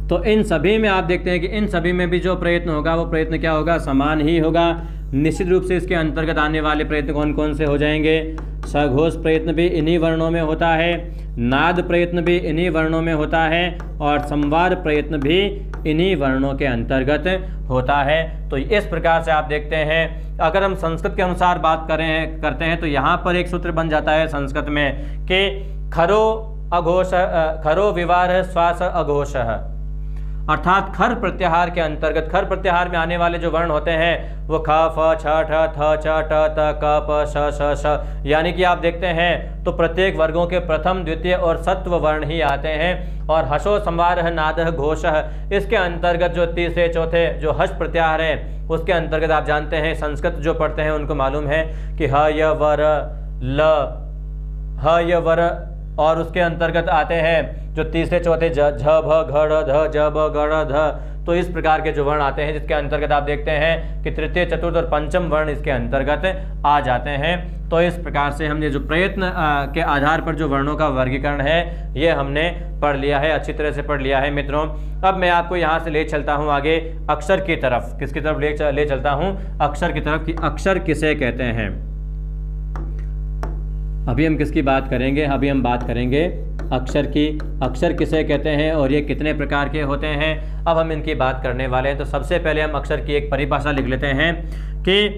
तो इन सभी में आप देखते हैं कि इन सभी में भी जो प्रयत्न होगा वो प्रयत्न क्या होगा? समान ही होगा। निश्चित रूप से इसके अंतर्गत आने वाले प्रयत्न कौन कौन से हो जाएंगे? सघोष प्रयत्न भी इन्हीं वर्णों में होता है, नाद प्रयत्न भी इन्हीं वर्णों में होता है और संवार प्रयत्न भी इन्हीं वर्णों के अंतर्गत होता है। तो इस प्रकार से आप देखते हैं, अगर हम संस्कृत के अनुसार बात करते हैं तो यहाँ पर एक सूत्र बन जाता है संस्कृत में कि खरो अघोष, खरो विवार श्वास अघोष। अर्थात खर प्रत्याहार के अंतर्गत, खर प्रत्याहार में आने वाले जो वर्ण होते हैं वो ख, फ, छ, ठ, थ, च, ट, त, क, प, श, श, श, यानी कि आप देखते हैं तो प्रत्येक वर्गों के प्रथम, द्वितीय और सत्व वर्ण ही आते हैं। और हसो, संवार, नाद, घोष, इसके अंतर्गत जो तीसरे चौथे जो हस प्रत्याहार है उसके अंतर्गत आप जानते हैं, संस्कृत जो पढ़ते हैं उनको मालूम है कि ह, य, वर, ल, ह, य, वर, और उसके अंतर्गत आते हैं जो तीसरे चौथे झ, भ, घ, ध, ज, ब, ग, ध। तो इस प्रकार के जो वर्ण आते हैं जिसके अंतर्गत आप देखते हैं कि तृतीय, चतुर्थ और पंचम वर्ण इसके अंतर्गत आ जाते हैं। तो इस प्रकार से हमने जो प्रयत्न के आधार पर जो वर्णों का वर्गीकरण है ये हमने पढ़ लिया है, अच्छी तरह से पढ़ लिया है मित्रों। अब मैं आपको यहाँ से ले चलता हूँ आगे अक्षर की तरफ। किसकी तरफ ले चलता हूँ? अक्षर की तरफ। कि अक्षर किसे कहते हैं? अभी हम किसकी बात करेंगे? अभी हम बात करेंगे अक्षर की। अक्षर किसे कहते हैं और ये कितने प्रकार के होते हैं, अब हम इनकी बात करने वाले हैं। तो सबसे पहले हम अक्षर की एक परिभाषा लिख लेते हैं कि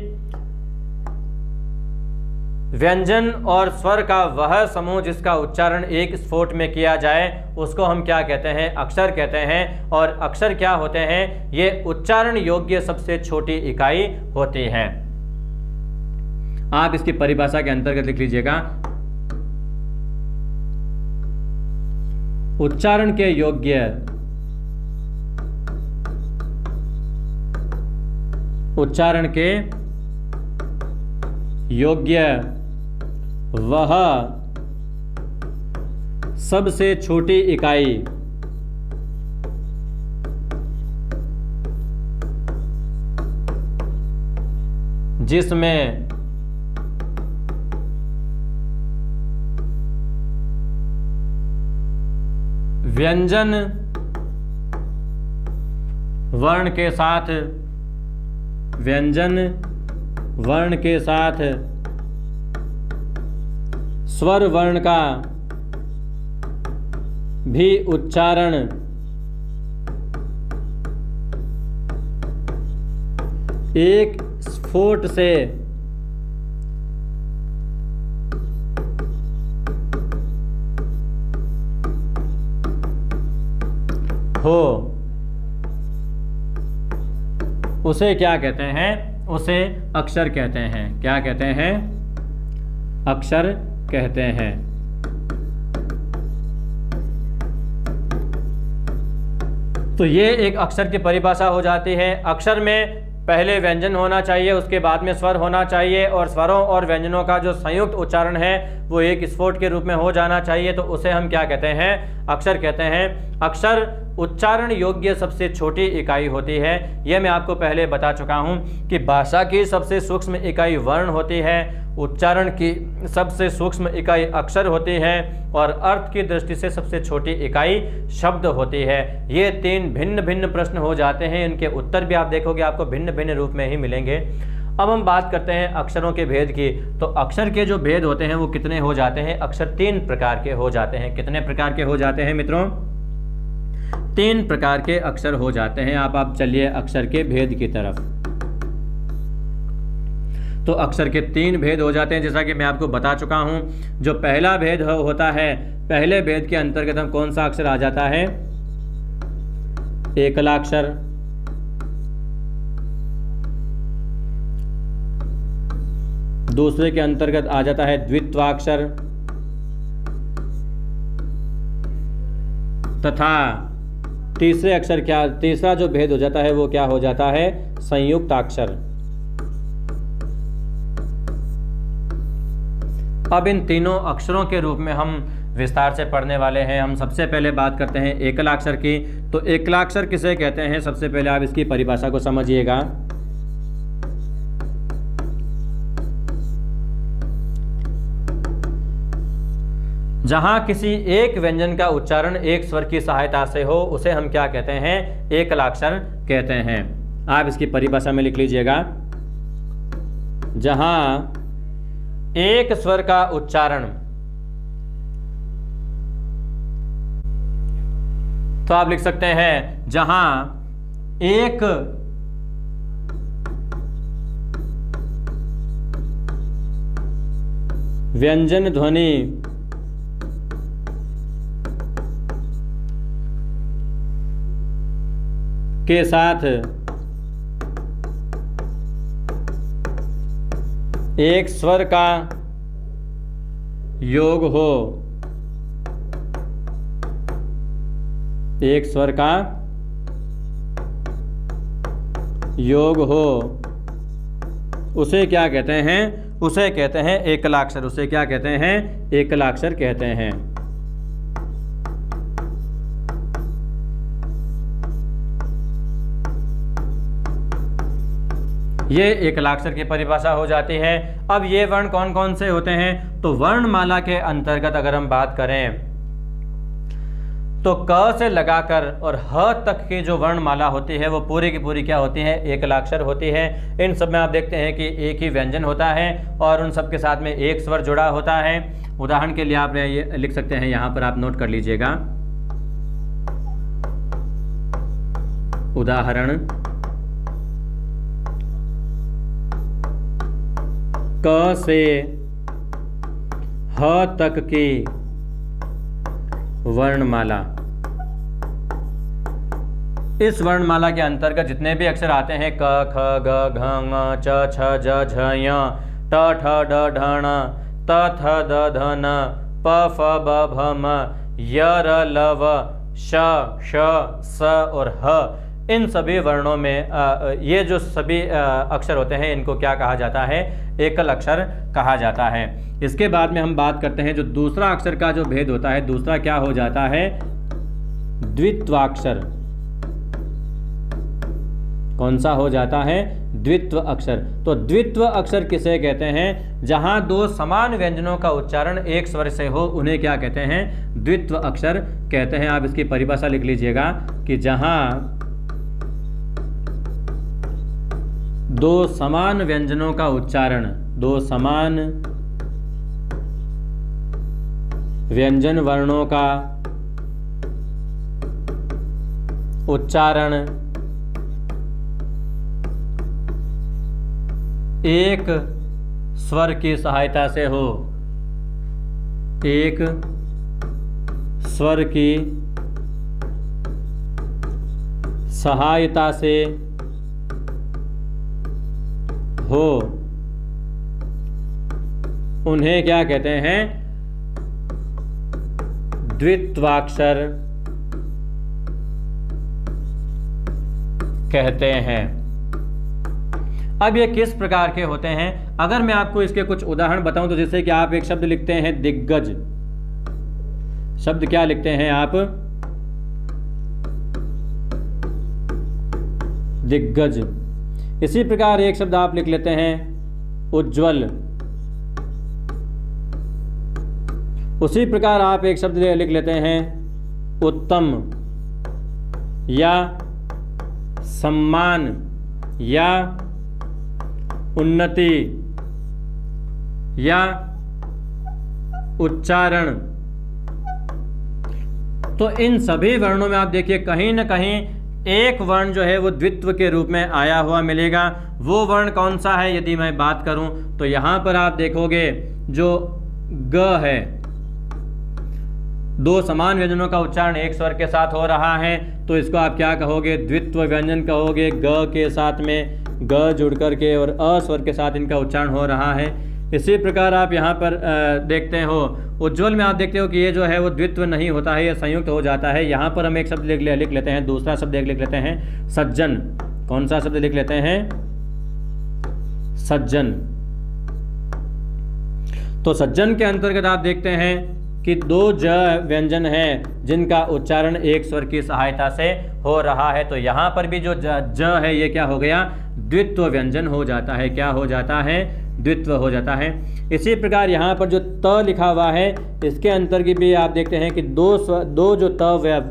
व्यंजन और स्वर का वह समूह जिसका उच्चारण एक स्फोट में किया जाए उसको हम क्या कहते हैं? अक्षर कहते हैं। और अक्षर क्या होते हैं? ये उच्चारण योग्य सबसे छोटी इकाई होती है। आप इसकी परिभाषा के अंतर्गत लिख लीजिएगा, उच्चारण के योग्य, उच्चारण के योग्य वह सबसे छोटी इकाई जिसमें व्यंजन वर्ण के साथ, व्यंजन वर्ण के साथ स्वर वर्ण का भी उच्चारण एक स्फोट से हो, उसे क्या कहते हैं? उसे अक्षर कहते हैं। क्या कहते हैं? अक्षर कहते हैं। तो ये एक अक्षर की परिभाषा हो जाती है। अक्षर में पहले व्यंजन होना चाहिए, उसके बाद में स्वर होना चाहिए और स्वरों और व्यंजनों का जो संयुक्त उच्चारण है वो एक स्फोट के रूप में हो जाना चाहिए। तो उसे हम क्या कहते हैं? अक्षर कहते हैं। अक्षर उच्चारण योग्य सबसे छोटी इकाई होती है। यह मैं आपको पहले बता चुका हूँ कि भाषा की सबसे सूक्ष्म इकाई वर्ण होती है, उच्चारण की सबसे सूक्ष्म इकाई अक्षर होती है और अर्थ की दृष्टि से सबसे छोटी इकाई शब्द होती है। ये 3 भिन्न भिन्न प्रश्न हो जाते हैं, इनके उत्तर भी आप देखोगे आपको भिन्न भिन्न रूप में ही मिलेंगे। अब हम बात करते हैं अक्षरों के भेद की। तो अक्षर के जो भेद होते हैं वो कितने हो जाते हैं? अक्षर 3 प्रकार के हो जाते हैं। कितने प्रकार के हो जाते हैं मित्रों? 3 प्रकार के अक्षर हो जाते हैं। आप चलिए अक्षर के भेद की तरफ। तो अक्षर के 3 भेद हो जाते हैं, जैसा कि मैं आपको बता चुका हूं। जो पहला भेद होता है, पहले भेद के अंतर्गत हम कौन सा अक्षर आ जाता है? एकलाक्षर। दूसरे के अंतर्गत आ जाता है द्वित्वाक्षर, तथा तीसरा जो भेद हो जाता है वो क्या हो जाता है? संयुक्ताक्षर। अब इन तीनों अक्षरों के रूप में हम विस्तार से पढ़ने वाले हैं। हम सबसे पहले बात करते हैं एकलाक्षर की। तो एकलाक्षर किसे कहते हैं? सबसे पहले आप इसकी परिभाषा को समझिएगा। जहां किसी एक व्यंजन का उच्चारण एक स्वर की सहायता से हो, उसे हम क्या कहते हैं? एकलाक्षर कहते हैं। आप इसकी परिभाषा में लिख लीजिएगा। जहां एक स्वर का उच्चारण, तो आप लिख सकते हैं जहां एक व्यंजन ध्वनि के साथ एक स्वर का योग हो, एक स्वर का योग हो, उसे क्या कहते हैं? उसे कहते हैं एकलाक्षर। उसे क्या कहते हैं? एकलाक्षर कहते हैं। ये एकलाक्षर की परिभाषा हो जाती है। अब ये वर्ण कौन कौन से होते हैं? तो वर्णमाला के अंतर्गत अगर हम बात करें तो क से लगाकर और ह तक की जो वर्णमाला होती है वो पूरी की पूरी क्या होती है? एकलाक्षर होती है। इन सब में आप देखते हैं कि एक ही व्यंजन होता है और उन सब के साथ में एक स्वर जुड़ा होता है। उदाहरण के लिए आप ये लिख सकते हैं, यहाँ पर आप नोट कर लीजिएगा। उदाहरण, क से ह तक की वर्णमाला। इस वर्णमाला के अंतर्गत जितने भी अक्षर आते हैं, क, ख, ग, घ, ङ, च, छ, ज, झ, य, ट, ठ, ड, ढ, ण, त, थ, द, ध, न, प, फ, ब, भ, म, य, र, ल, व, श, श, स और ह, इन सभी वर्णों में ये जो सभी अक्षर होते हैं, इनको क्या कहा जाता है? एकल अक्षर कहा जाता है। इसके बाद में हम बात करते हैं जो दूसरा अक्षर का जो भेद होता है, दूसरा क्या हो जाता है? द्वित्वाक्षर। कौन सा हो जाता है? द्वित्व अक्षर। तो द्वित्व अक्षर किसे कहते हैं? जहां दो समान व्यंजनों का उच्चारण एक स्वर से हो, उन्हें क्या कहते हैं? द्वित्व अक्षर कहते हैं। आप इसकी परिभाषा लिख लीजिएगा कि जहां दो समान व्यंजनों का उच्चारण, दो समान व्यंजन वर्णों का उच्चारण एक स्वर की सहायता से हो, एक स्वर की सहायता से हो, उन्हें क्या कहते हैं? द्वित्वाक्षर कहते हैं। अब ये किस प्रकार के होते हैं? अगर मैं आपको इसके कुछ उदाहरण बताऊं तो जैसे कि आप एक शब्द लिखते हैं दिग्गज। शब्द क्या लिखते हैं आप? दिग्गज। इसी प्रकार एक शब्द आप लिख लेते हैं उज्ज्वल। उसी प्रकार आप एक शब्द लिख लेते हैं उत्तम या सम्मान या उन्नति या उच्चारण। तो इन सभी वर्णों में आप देखिए कहीं ना कहीं एक वर्ण जो है वो द्वित्व के रूप में आया हुआ मिलेगा। वो वर्ण कौन सा है यदि मैं बात करूं तो यहां पर आप देखोगे जो ग है, दो समान व्यंजनों का उच्चारण एक स्वर के साथ हो रहा है तो इसको आप क्या कहोगे, द्वित्व व्यंजन कहोगे। ग के साथ में ग जुड़ करके और अ स्वर के साथ इनका उच्चारण हो रहा है। इसी प्रकार आप यहाँ पर देखते हो उज्ज्वल में आप देखते हो कि ये जो है वो द्वित्व नहीं होता है, ये संयुक्त हो जाता है। यहाँ पर हम एक शब्द लिख लेते हैं, दूसरा शब्द लिख लेते हैं सज्जन। कौन सा शब्द लिख लेते हैं, सज्जन। तो सज्जन के अंतर्गत आप देखते हैं कि दो ज व्यंजन हैं जिनका उच्चारण एक स्वर की सहायता से हो रहा है। तो यहाँ पर भी जो ज है ये क्या हो गया, द्वित्व व्यंजन हो जाता है। क्या हो जाता है, द्वित्व हो जाता है। इसी प्रकार यहाँ पर जो त लिखा हुआ है इसके अंतर्गत भी आप देखते हैं कि दो जो त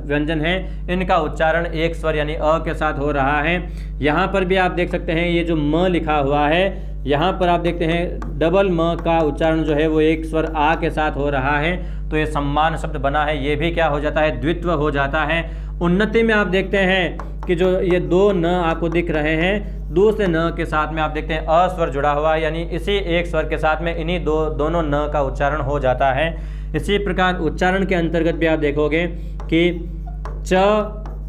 व्यंजन हैं इनका उच्चारण एक स्वर यानी अ के साथ हो रहा है। यहाँ पर भी आप देख सकते हैं ये जो म लिखा हुआ है यहाँ पर आप देखते हैं डबल म का उच्चारण जो है वो एक स्वर आ के साथ हो रहा है। तो ये सम्मान शब्द बना है, ये भी क्या हो जाता है, द्वित्व हो जाता है। उन्नति में आप देखते हैं कि जो ये दो न आपको दिख रहे हैं, दूसरे न के साथ में आप देखते हैं अ स्वर जुड़ा हुआ है, यानी इसी एक स्वर के साथ में इन्हीं दोनों न का उच्चारण हो जाता है। इसी प्रकार उच्चारण के अंतर्गत भी आप देखोगे कि च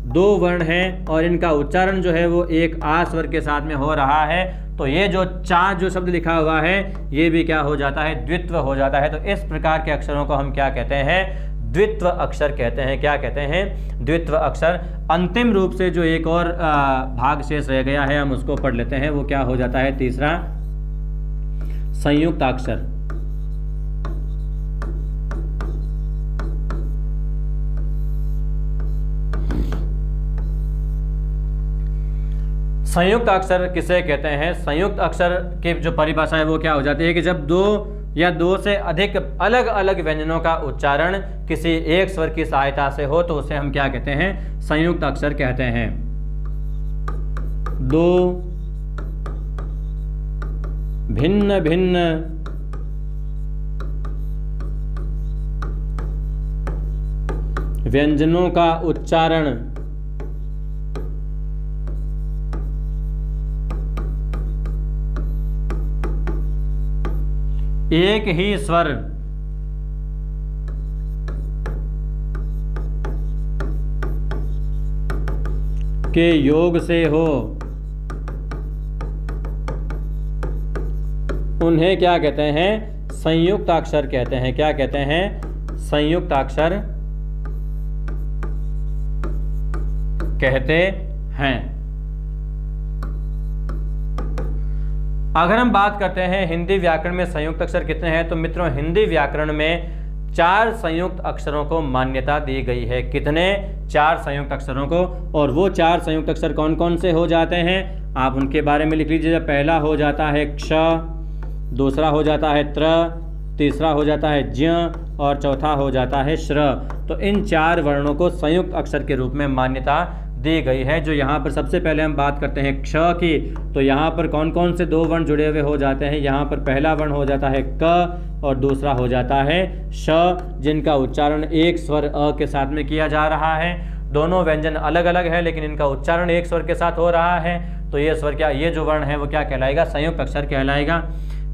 दो वर्ण हैं और इनका उच्चारण जो है वो एक आ स्वर के साथ में हो रहा है। तो ये जो चा जो शब्द लिखा हुआ है ये भी क्या हो जाता है, द्वित्व हो जाता है। तो इस प्रकार के अक्षरों को हम क्या कहते हैं, द्वित्व अक्षर कहते हैं। क्या कहते हैं, द्वित्व अक्षर। अंतिम रूप से जो एक और भाग शेष रह गया है हम उसको पढ़ लेते हैं। वो क्या हो जाता है, तीसरा संयुक्ताक्षर। संयुक्त अक्षर किसे कहते हैं, संयुक्त अक्षर की जो परिभाषा है वो क्या हो जाती है कि जब दो या दो से अधिक अलग अलग व्यंजनों का उच्चारण किसी एक स्वर की सहायता से हो तो उसे हम क्या कहते हैं, संयुक्त अक्षर कहते हैं। दो भिन्न भिन्न व्यंजनों का उच्चारण एक ही स्वर के योग से हो उन्हें क्या कहते हैं, संयुक्ताक्षर कहते हैं। क्या कहते हैं, संयुक्ताक्षर कहते हैं। अगर हम बात करते हैं हिंदी व्याकरण में संयुक्त अक्षर कितने हैं, तो मित्रों हिंदी व्याकरण में 4 संयुक्त अक्षरों को मान्यता दी गई है। कितने, 4 संयुक्त अक्षरों को। और वो 4 संयुक्त अक्षर कौन कौन से हो जाते हैं, आप उनके बारे में लिख लीजिए। पहला हो जाता है क्ष, दूसरा हो जाता है त्र, तीसरा हो जाता है ज्ञ और चौथा हो जाता है श्र। तो इन 4 वर्णों को संयुक्त अक्षर के रूप में मान्यता दी गई है। जो यहाँ पर सबसे पहले हम बात करते हैं क्ष की, तो यहाँ पर कौन कौन से 2 वर्ण जुड़े हुए हो जाते हैं। यहाँ पर पहला वर्ण हो जाता है क और दूसरा हो जाता है श, जिनका उच्चारण एक स्वर अ के साथ में किया जा रहा है। दोनों व्यंजन अलग अलग है लेकिन इनका उच्चारण एक स्वर के साथ हो रहा है। तो ये स्वर क्या, ये जो वर्ण है वो क्या कहलाएगा, संयुक्त अक्षर कहलाएगा।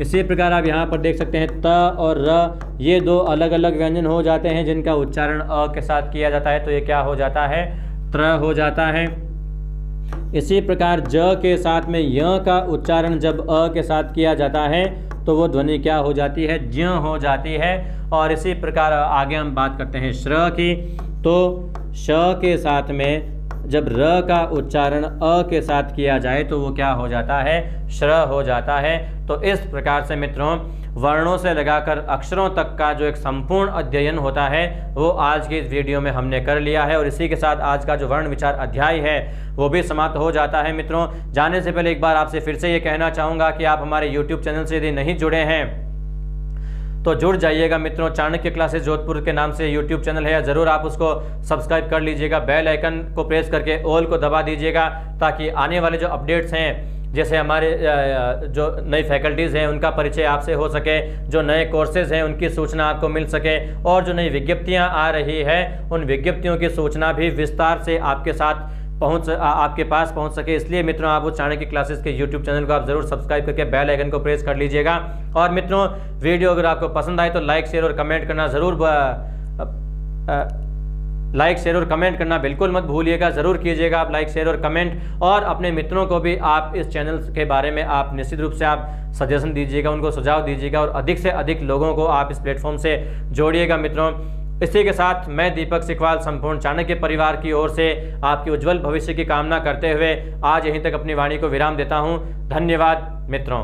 इसी प्रकार आप यहाँ पर देख सकते हैं त और र, ये 2 अलग अलग व्यंजन हो जाते हैं जिनका उच्चारण अ के साथ किया जाता है। तो ये क्या हो जाता है, त्र हो जाता है। इसी प्रकार ज के साथ में य का उच्चारण जब अ के साथ किया जाता है तो वो ध्वनि क्या हो जाती है, ज्ञ हो जाती है। और इसी प्रकार आगे हम बात करते हैं श्र की, तो श के साथ में जब र का उच्चारण अ के साथ किया जाए तो वो क्या हो जाता है, श्र हो जाता है। तो इस प्रकार से मित्रों वर्णों से लगाकर अक्षरों तक का जो एक संपूर्ण अध्ययन होता है वो आज की इस वीडियो में हमने कर लिया है। और इसी के साथ आज का जो वर्ण विचार अध्याय है वो भी समाप्त हो जाता है। मित्रों जाने से पहले एक बार आपसे फिर से ये कहना चाहूँगा कि आप हमारे YouTube चैनल से यदि नहीं जुड़े हैं तो जुड़ जाइएगा मित्रों। चाणक्य क्लासेस जोधपुर के नाम से YouTube चैनल है, ज़रूर आप उसको सब्सक्राइब कर लीजिएगा। बेल आइकन को प्रेस करके ऑल को दबा दीजिएगा ताकि आने वाले जो अपडेट्स हैं, जैसे हमारे जो नई फैकल्टीज़ हैं उनका परिचय आपसे हो सके, जो नए कोर्सेज़ हैं उनकी सूचना आपको मिल सके, और जो नई विज्ञप्तियां आ रही है उन विज्ञप्तियों की सूचना भी विस्तार से आपके साथ आपके पास पहुंच सके, इसलिए मित्रों आप वो चाणक्य क्लासेस के यूट्यूब चैनल को आप जरूर सब्सक्राइब करके बेल आइकन को प्रेस कर लीजिएगा। और मित्रों वीडियो अगर आपको पसंद आए तो लाइक शेयर और कमेंट करना ज़रूर बिल्कुल मत भूलिएगा, ज़रूर कीजिएगा आप लाइक शेयर और कमेंट। और अपने मित्रों को भी आप इस चैनल के बारे में आप निश्चित रूप से आप सजेशन दीजिएगा, उनको सुझाव दीजिएगा और अधिक से अधिक लोगों को आप इस प्लेटफॉर्म से जोड़िएगा मित्रों। इसी के साथ मैं दीपक सिकवाल संपूर्ण चाणक्य परिवार की ओर से आपके उज्जवल भविष्य की कामना करते हुए आज यहीं तक अपनी वाणी को विराम देता हूं। धन्यवाद मित्रों।